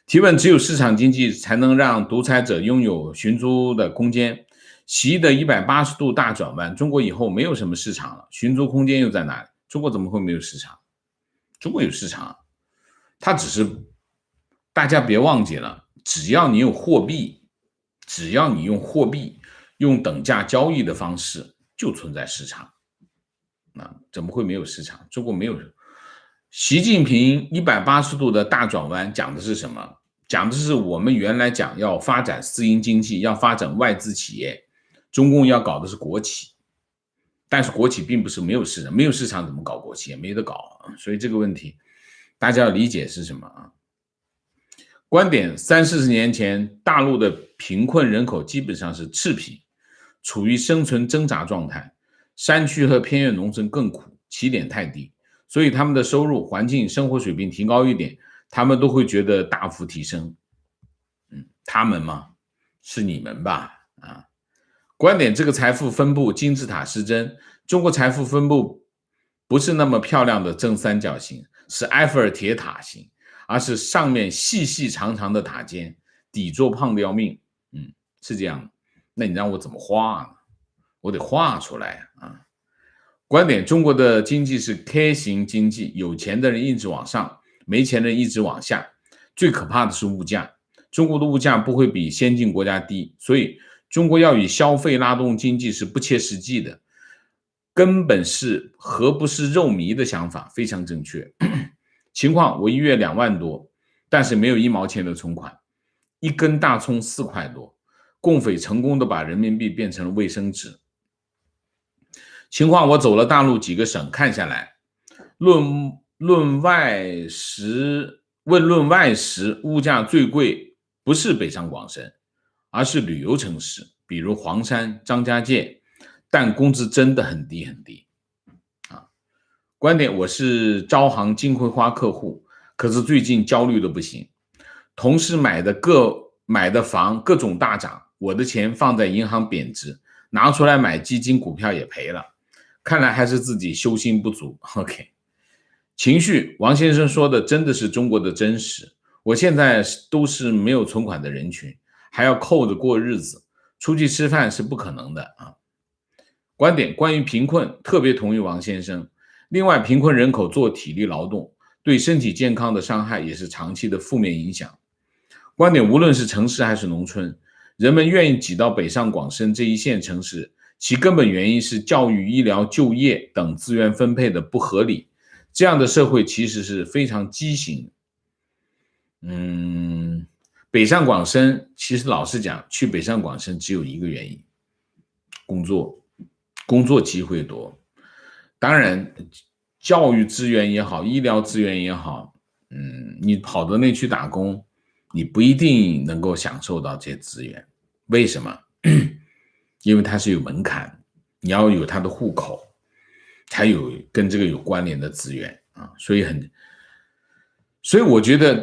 提问：只有市场经济才能让独裁者拥有寻租的空间。习的180度大转弯，中国以后没有什么市场了，寻租空间又在哪里？中国怎么会没有市场？中国有市场，它只是大家别忘记了，只要你有货币，只要你用货币用等价交易的方式，就存在市场。怎么会没有市场？中国没有。习近平180度的大转弯讲的是什么？讲的是我们原来讲要发展私营经济，要发展外资企业，中共要搞的是国企，但是国企并不是没有市场，没有市场怎么搞国企？也没得搞。所以这个问题大家要理解是什么啊？观点：30-40年前，大陆的贫困人口基本上是赤贫，处于生存挣扎状态，山区和偏远农村更苦，起点太低。所以他们的收入、环境、生活水平提高一点，他们都会觉得大幅提升。他们吗？是你们吧？观点：这个财富分布金字塔失真，中国财富分布不是那么漂亮的正三角形，是埃菲尔铁塔形，而是上面细细长长的塔尖，底座胖的要命。是这样。那你让我怎么画呢？我得画出来啊。观点：中国的经济是 K 型经济，有钱的人一直往上，没钱的人一直往下。最可怕的是物价，中国的物价不会比先进国家低，所以中国要以消费拉动经济是不切实际的，根本是何不是肉糜的想法，非常正确。情况：我1月2万多，但是没有1毛钱的存款，一根大葱4块多，共匪成功的把人民币变成了卫生纸。情况：我走了大陆几个省看下来，论外食，物价最贵不是北上广深，而是旅游城市，比如黄山、张家界，但工资真的很低很低。观点：我是招行金葵花客户，可是最近焦虑的不行，同事买的各买的房各种大涨，我的钱放在银行贬值，拿出来买基金股票也赔了，看来还是自己修心不足。OK， 情绪，王先生说的真的是中国的真实。我现在都是没有存款的人群，还要扣着过日子，出去吃饭是不可能的啊。观点，关于贫困，特别同意王先生。另外，贫困人口做体力劳动，对身体健康的伤害也是长期的负面影响。观点，无论是城市还是农村，人们愿意挤到北上广深这一线城市，其根本原因是教育、医疗、就业等资源分配的不合理。这样的社会其实是非常畸形。北上广深，其实老实讲，去北上广深只有一个原因，工作机会多。当然，教育资源也好，医疗资源也好，你跑到那去打工，你不一定能够享受到这些资源。为什么？因为它是有门槛，你要有它的户口，才有跟这个有关联的资源啊。所以我觉得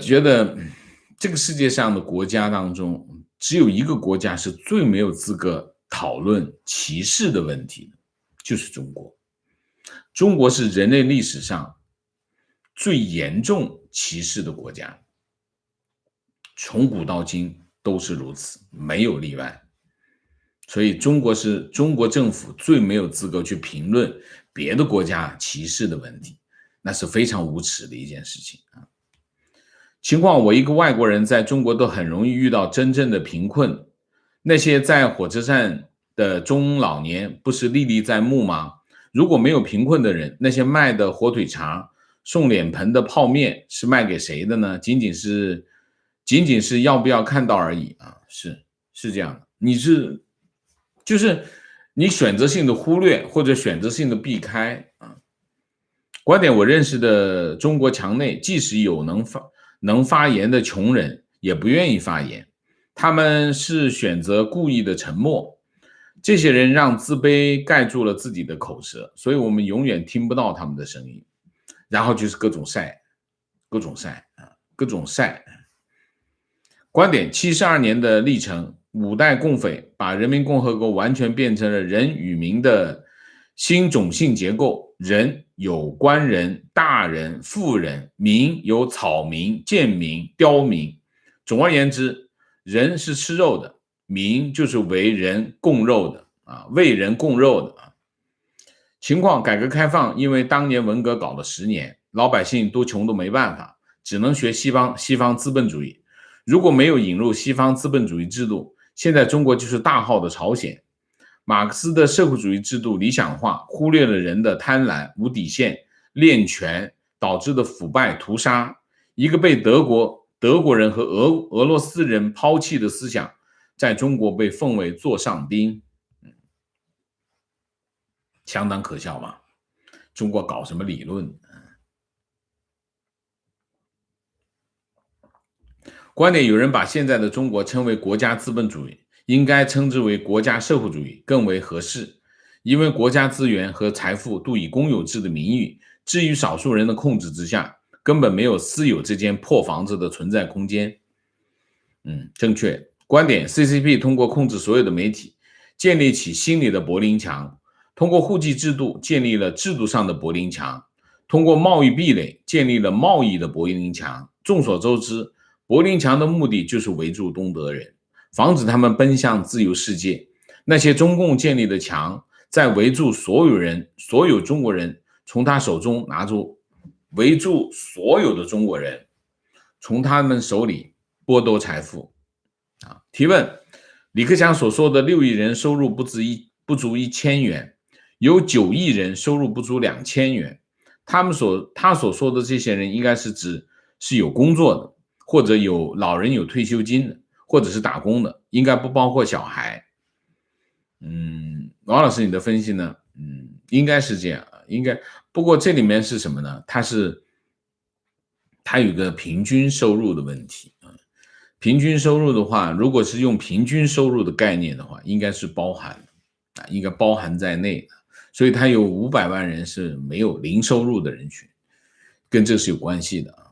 这个世界上的国家当中，只有一个国家是最没有资格讨论歧视的问题的，就是中国。中国是人类历史上最严重歧视的国家，从古到今都是如此，没有例外。所以中国政府最没有资格去评论别的国家歧视的问题，那是非常无耻的一件事情啊。情况，我一个外国人在中国都很容易遇到真正的贫困，那些在火车站的中老年不是历历在目吗？如果没有贫困的人，那些卖的火腿肠、送脸盆的泡面是卖给谁的呢？仅仅是要不要看到而已啊！是这样的，就是你选择性的忽略或者选择性的避开啊。观点，我认识的中国墙内，即使有能发言的穷人，也不愿意发言，他们是选择故意的沉默。这些人让自卑盖住了自己的口舌，所以我们永远听不到他们的声音。然后就是各种晒。观点，72年的历程，5代共匪把人民共和国完全变成了人与民的新种姓结构，人有官人、大人、富人，民有草民、贱民、刁民。总而言之，人是吃肉的，民就是为人供肉的啊，为人供肉的啊。情况，改革开放因为当年文革搞了10年，老百姓都穷都没办法，只能学西方资本主义。如果没有引入西方资本主义制度，现在中国就是大号的朝鲜。马克思的社会主义制度理想化，忽略了人的贪婪、无底线、恋权导致的腐败屠杀。一个被德国人和俄罗斯人抛弃的思想，在中国被奉为座上宾，相当可笑吧？中国搞什么理论？观点，有人把现在的中国称为国家资本主义，应该称之为国家社会主义更为合适，因为国家资源和财富都以公有制的名义置于少数人的控制之下，根本没有私有这间破房子的存在空间。正确。观点， CCP 通过控制所有的媒体，建立起心理的柏林墙，通过户籍制度建立了制度上的柏林墙，通过贸易壁垒建立了贸易的柏林墙。众所周知，柏林墙的目的就是围住东德人，防止他们奔向自由世界。那些中共建立的墙，在围住所有中国人，从他手中拿住，围住所有的中国人，从他们手里剥夺财富。提问，李克强所说的6亿人收入不足1000元，有9亿人收入不足2000元。他所说的这些人，应该是指是有工作的，或者有老人有退休金的，或者是打工的，应该不包括小孩。王老师，你的分析呢？应该是这样，应该。不过这里面是什么呢？它有一个平均收入的问题。平均收入的话，如果是用平均收入的概念的话，应该是应该包含在内的。所以它有500万人是没有零收入的人群，跟这是有关系的啊。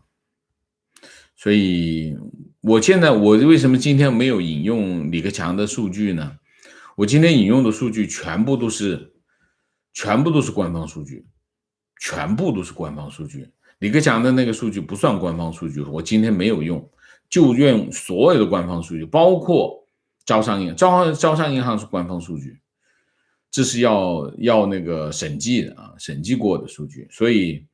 所以我为什么今天没有引用李克强的数据呢？我今天引用的数据全部都是官方数据，全部都是官方数据。李克强的那个数据不算官方数据，我今天没有用，就用所有的官方数据，包括招商银行是官方数据，这是要那个审计的啊，审计过的数据。所以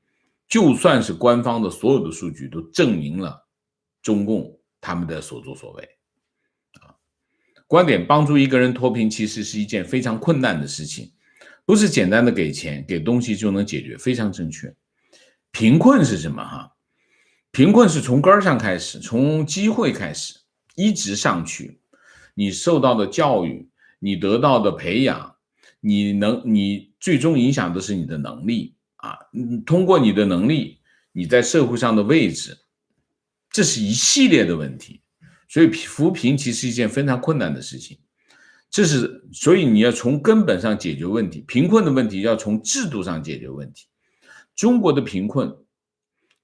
就算是官方的所有的数据都证明了中共他们的所作所为。观点帮助一个人脱贫其实是一件非常困难的事情，不是简单的给钱给东西就能解决，非常正确。贫困是什么哈？贫困是从根上开始，从机会开始，一直上去。你受到的教育，你得到的培养，你最终影响的是你的能力啊。通过你的能力，你在社会上的位置，这是一系列的问题。所以扶贫其实是一件非常困难的事情，所以你要从根本上解决问题，贫困的问题要从制度上解决问题。中国的贫困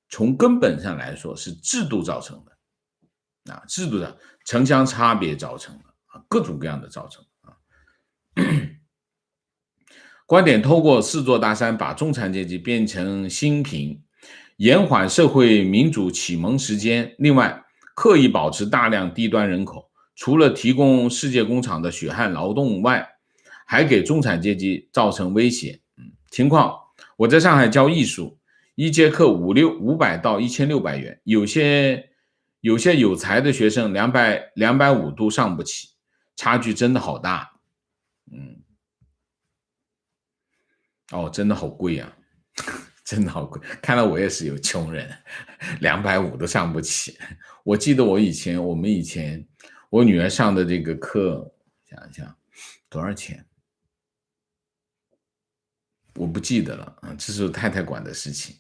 从根本上来说是制度造成的啊，制度上城乡差别造成的啊，各种各样的造成啊。观点透过四座大山把中产阶级变成新贫，延缓社会民主启蒙时间。另外刻意保持大量低端人口，除了提供世界工厂的血汗劳动外，还给中产阶级造成威胁。情况，我在上海教艺术，一节课500到1600元，有些有才的学生250都上不起，差距真的好大。真的好贵啊，真的好贵，看来我也是有穷人，250都上不起。我记得我女儿上的这个课，想一想多少钱，我不记得了啊，这是太太管的事情。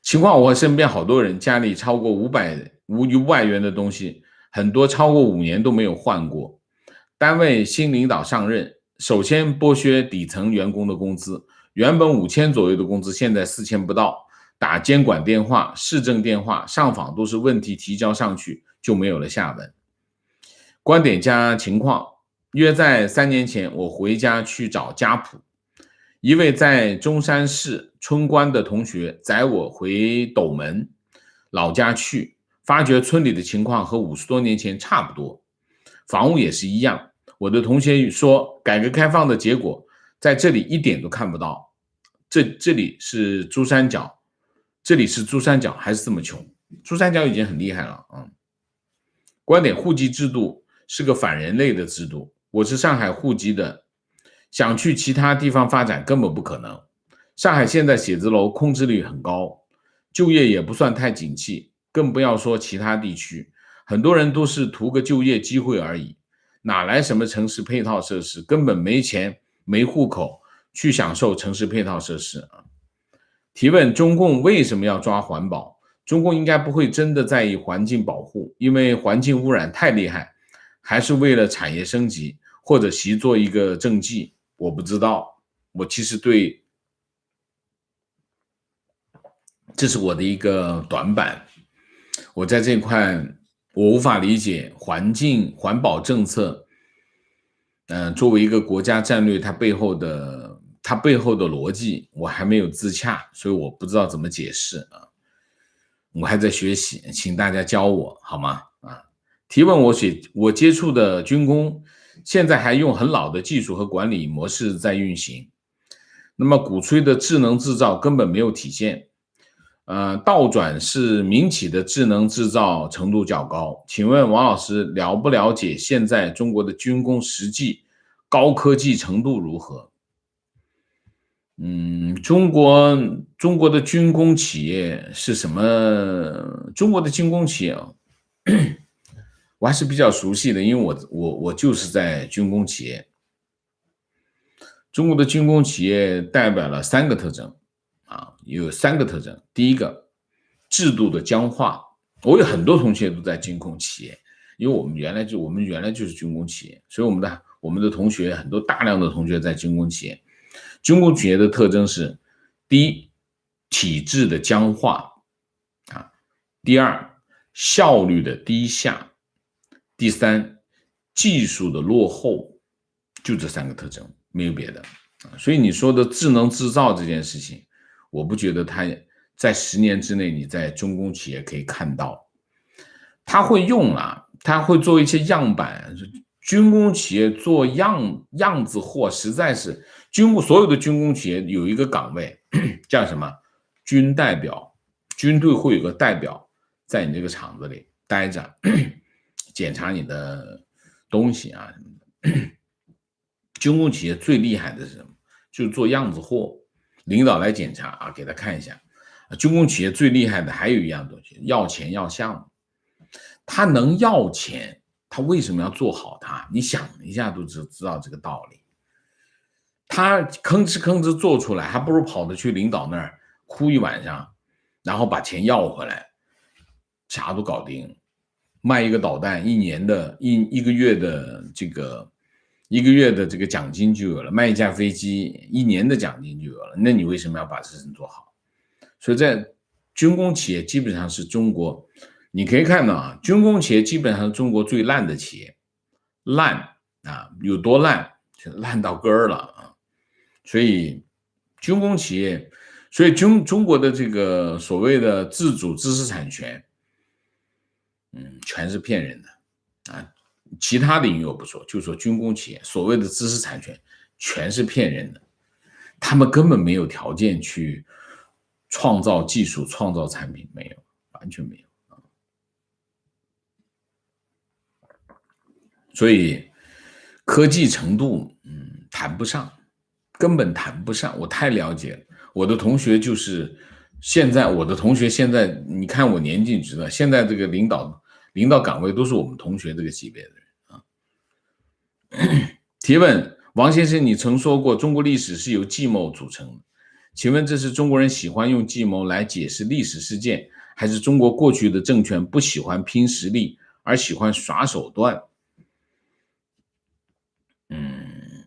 情况，我身边好多人家里超过500元的东西，很多超过5年都没有换过。单位新领导上任，首先剥削底层员工的工资，原本5000左右的工资，现在4000不到。打监管电话、市政电话、上访都是问题提交上去就没有了下文。观点加情况，约在3年前，我回家去找家谱，一位在中山市春关的同学载我回斗门老家去，发觉村里的情况和50多年前差不多，房屋也是一样。我的同学说，改革开放的结果在这里一点都看不到。这里是珠三角还是这么穷？珠三角已经很厉害了啊。观点，户籍制度是个反人类的制度。我是上海户籍的，想去其他地方发展根本不可能。上海现在写字楼空置率很高，就业也不算太景气，更不要说其他地区，很多人都是图个就业机会而已，哪来什么城市配套设施，根本没钱没户口去享受城市配套设施啊。提问，中共为什么要抓环保？中共应该不会真的在意环境保护，因为环境污染太厉害，还是为了产业升级，或者习做一个政绩？我不知道，我其实对，这是我的一个短板，我在这块我无法理解环保政策，作为一个国家战略，它背后的逻辑我还没有自洽，所以我不知道怎么解释啊。我还在学习，请大家教我好吗？提问，我接触的军工现在还用很老的技术和管理模式在运行，那么鼓吹的智能制造根本没有体现。倒转是民企的智能制造程度较高，请问王老师了不了解现在中国的军工实际高科技程度如何？中国的军工企业是什么？中国的军工企业我还是比较熟悉的，因为我就是在军工企业。中国的军工企业代表了3个特征有3个特征。第一个，制度的僵化。我有很多同学都在军工企业，因为我们原来就是军工企业，所以我们的同学很多大量的同学在军工企业。军工企业的特征是：第一，体制的僵化第二，效率的低下，第三，技术的落后，就这3个特征，没有别的。所以你说的智能制造这件事情，我不觉得它在10年之内你在中工企业可以看到。他会用他会做一些样板，军工企业做样子货，实在是所有的军工企业有一个岗位叫什么军代表，军队会有个代表在你这个厂子里待着，检查你的东西啊什么的。军工企业最厉害的是什么？就是做样子货，领导来检查啊，给他看一下。军工企业最厉害的还有一样东西，要钱要项目。他能要钱，他为什么要做好它？你想一下都知道这个道理。他吭哧做出来，还不如跑着去领导那儿哭一晚上，然后把钱要回来，啥都搞定。卖一个导弹，一个月的这个奖金就有了，卖一架飞机1年的奖金就有了。那你为什么要把这事情做好？所以在军工企业基本上是中国，你可以看到军工企业基本上是中国最烂的企业，烂有多烂？烂到根儿了所以军工企业，所以中国的这个所谓的自主知识产权，全是骗人的其他领域我不说，就说军工企业所谓的知识产权全是骗人的，他们根本没有条件去创造技术、创造产品，没有，完全没有。所以科技程度谈不上，根本谈不上。我太了解了，我的同学就是我的同学现在你看我年纪你知道，现在这个领导岗位都是我们同学这个级别的人提问：王先生，你曾说过中国历史是由计谋组成的，请问这是中国人喜欢用计谋来解释历史事件，还是中国过去的政权不喜欢拼实力，而喜欢耍手段？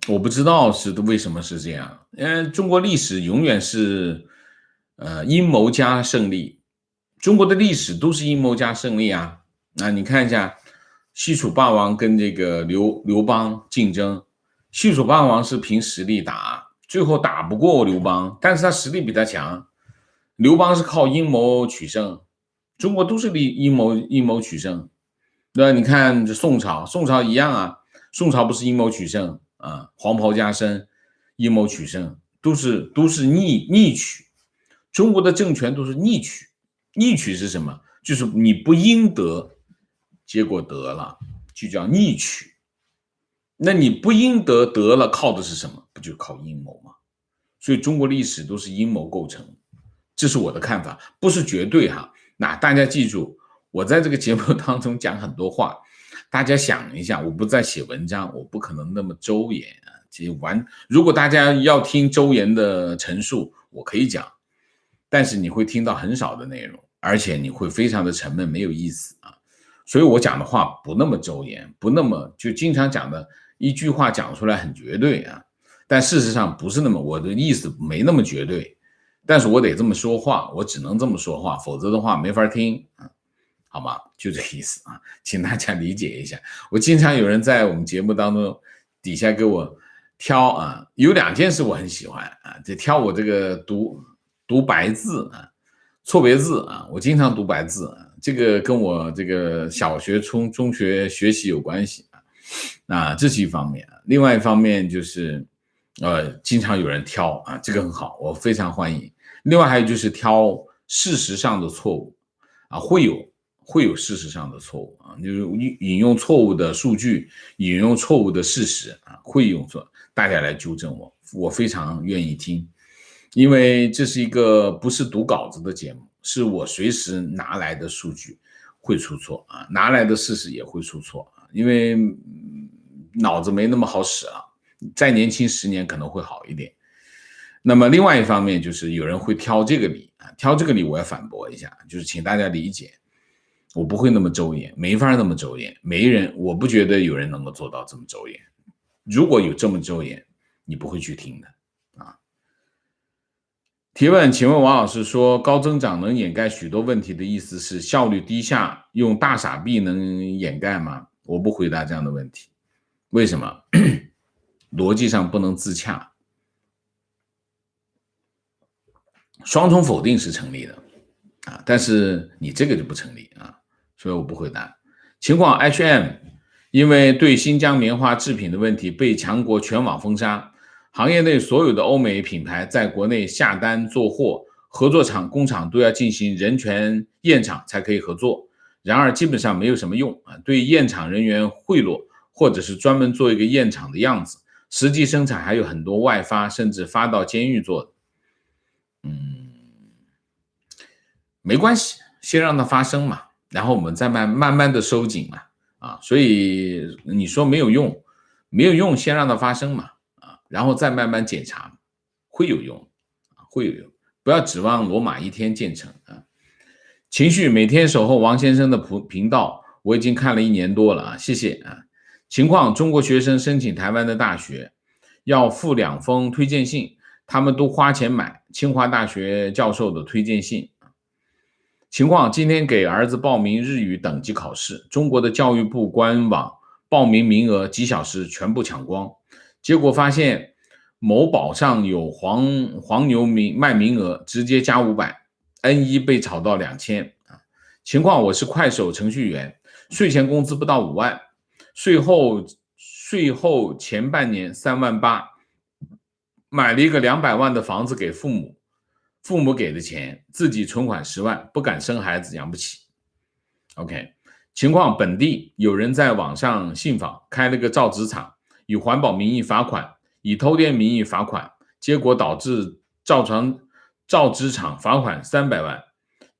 我不知道为什么是这样。中国历史永远是阴谋加胜利，中国的历史都是阴谋加胜利啊。你看一下西楚霸王跟这个刘邦竞争，西楚霸王是凭实力打，最后打不过刘邦，但是他实力比他强。刘邦是靠阴谋取胜，中国都是阴谋取胜。那你看这宋朝一样啊，宋朝不是阴谋取胜黄袍加身，阴谋取胜，都是逆取。中国的政权都是逆取，逆取是什么？就是你不应得，结果得了，就叫逆取。那你不应得了，靠的是什么？不就靠阴谋吗？所以中国历史都是阴谋构成，这是我的看法，不是绝对哈。那大家记住，我在这个节目当中讲很多话，大家想一下，我不在写文章，我不可能那么周延如果大家要听周延的陈述，我可以讲，但是你会听到很少的内容，而且你会非常的沉闷，没有意思所以我讲的话不那么周延，不那么就经常讲的一句话讲出来很绝对但事实上不是那么，我的意思没那么绝对，但是我得这么说话，我只能这么说话，否则的话没法听好吗？就这意思请大家理解一下。我经常有人在我们节目当中底下给我挑有2件事我很喜欢就挑我这个读白字错别字我经常读白字这个跟我这个小学中学学习有关系这是一方面另外一方面就是经常有人挑这个很好，我非常欢迎。另外还有就是挑事实上的错误会有事实上的错误就是引用错误的数据，引用错误的事实会用错，大家来纠正我非常愿意听，因为这是一个不是读稿子的节目，是我随时拿来的数据会出错拿来的事实也会出错因为脑子没那么好使再年轻10年可能会好一点。那么另外一方面就是有人会挑这个理我要反驳一下，就是请大家理解，我不会那么周延，没法那么周延，我不觉得有人能够做到这么周延。如果有这么周延，你不会去听的提问，请问王老师说高增长能掩盖许多问题的意思是效率低下，用大傻逼能掩盖吗？我不回答这样的问题，为什么？逻辑上不能自洽，双重否定是成立的啊，但是你这个就不成立啊，所以我不回答。情况 HM 因为对新疆棉花制品的问题被强国全网封杀，行业内所有的欧美品牌在国内下单做货，合作工厂都要进行人权验厂才可以合作，然而基本上没有什么用啊，对验厂人员贿赂，或者是专门做一个验厂的样子，实际生产还有很多外发，甚至发到监狱做的。没关系，先让它发生嘛，然后我们再慢慢的收紧嘛，所以你说没有用，没有用，先让它发生嘛，然后再慢慢检查，会有用，会有用，不要指望罗马一天建成啊。情绪每天守候王先生的频道，我已经看了1年多了啊，谢谢啊。情况：中国学生申请台湾的大学，要附2封推荐信，他们都花钱买清华大学教授的推荐信。情况：今天给儿子报名日语等级考试，中国的教育部官网报名名额几小时全部抢光，结果发现某宝上有黄牛卖名额，直接加500，N1 被炒到2000。情况：我是快手程序员，税前工资不到5万，税后前半年3万8，买了一个200万的房子给父母。父母给的钱，自己存款10万，不敢生孩子，养不起。OK， 情况：本地有人在网上信访，开了个造纸厂，以环保名义罚款，以偷电名义罚款，结果导致造纸厂罚款300万，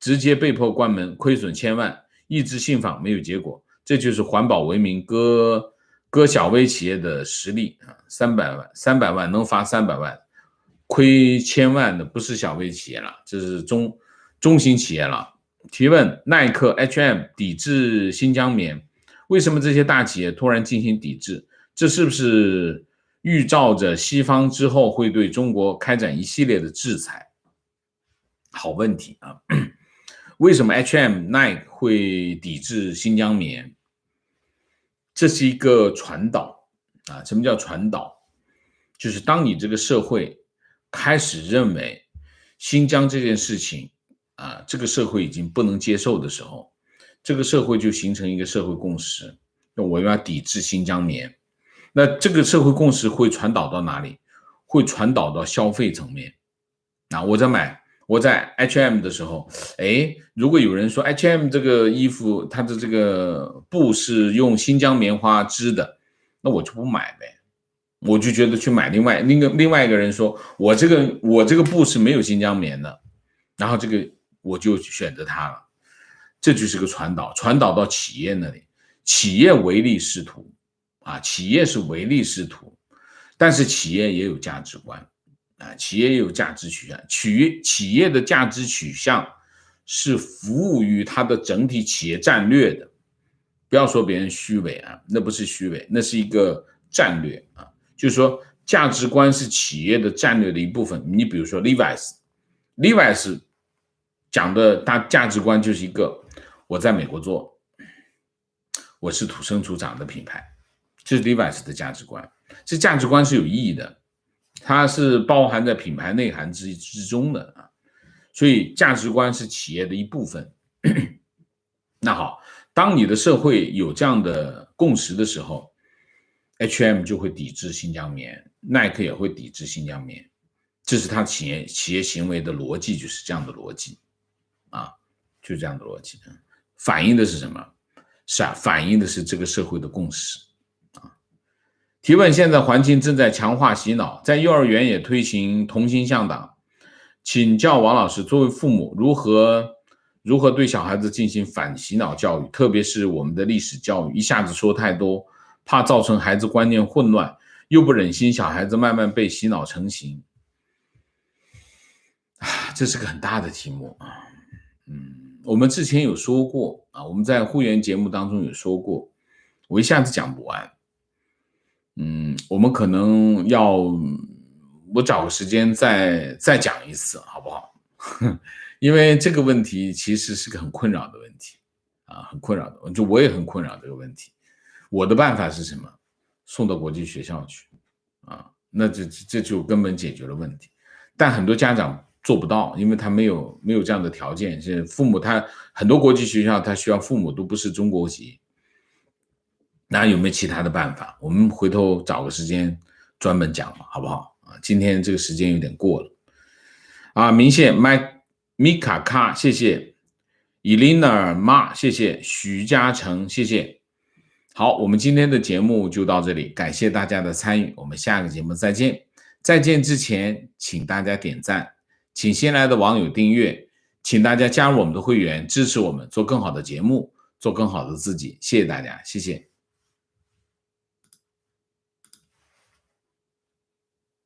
直接被迫关门，亏损1000万，一直信访没有结果。这就是环保为名割小微企业的实力啊！300万能罚300万。亏1000万的不是小微企业了，这是中型企业了。提问：耐克、H&M 抵制新疆棉，为什么这些大企业突然进行抵制？这是不是预兆着西方之后会对中国开展一系列的制裁？好问题啊！为什么 H&M、Nike 会抵制新疆棉？这是一个传导啊！什么叫传导？就是当你这个社会开始认为新疆这件事情这个社会已经不能接受的时候，这个社会就形成一个社会共识，我要抵制新疆棉。那这个社会共识会传导到哪里？会传导到消费层面。我在 H&M 的时候，如果有人说 H&M 这个衣服它的这个布是用新疆棉花织的，那我就不买呗。我就觉得去买另外一个人说我这个布是没有新疆棉的，然后这个我就选择它了。这就是个传导到企业那里，企业唯利是图企业是唯利是图，但是企业也有价值观企业也有价值取向，企业的价值取向是服务于它的整体企业战略的。不要说别人虚伪那不是虚伪，那是一个战略就是说价值观是企业的战略的一部分。你比如说 Levi's 讲的大价值观就是一个，我在美国做，我是土生土长的品牌，这是 Levi's 的价值观。这价值观是有意义的，它是包含在品牌内涵之中的所以价值观是企业的一部分。那好，当你的社会有这样的共识的时候， H&M 就会抵制新疆棉，耐克也会抵制新疆棉，这是他企业行为的逻辑，就是这样的逻辑就是这样的逻辑。反映的是什么？反映的是这个社会的共识提问：现在环境正在强化洗脑，在幼儿园也推行同心向党，请教王老师，作为父母如何对小孩子进行反洗脑教育，特别是我们的历史教育，一下子说太多，怕造成孩子观念混乱，又不忍心小孩子慢慢被洗脑成型这是个很大的题目我们之前有说过我们在会员节目当中有说过，我一下子讲不完我们可能要我找个时间再讲一次，好不好？因为这个问题其实是个很困扰的问题啊，很困扰的，就我也很困扰这个问题。我的办法是什么？送到国际学校去啊，那这就根本解决了问题。但很多家长做不到，因为他没有这样的条件，是父母他很多国际学校他需要父母都不是中国籍。那有没有其他的办法？我们回头找个时间专门讲嘛，好不好？啊，今天这个时间有点过了。啊，明谢米卡卡，谢谢。伊琳娜妈，谢谢。徐嘉诚，谢谢。好，我们今天的节目就到这里，感谢大家的参与，我们下个节目再见。再见之前，请大家点赞，请新来的网友订阅，请大家加入我们的会员，支持我们做更好的节目，做更好的自己。谢谢大家，谢谢。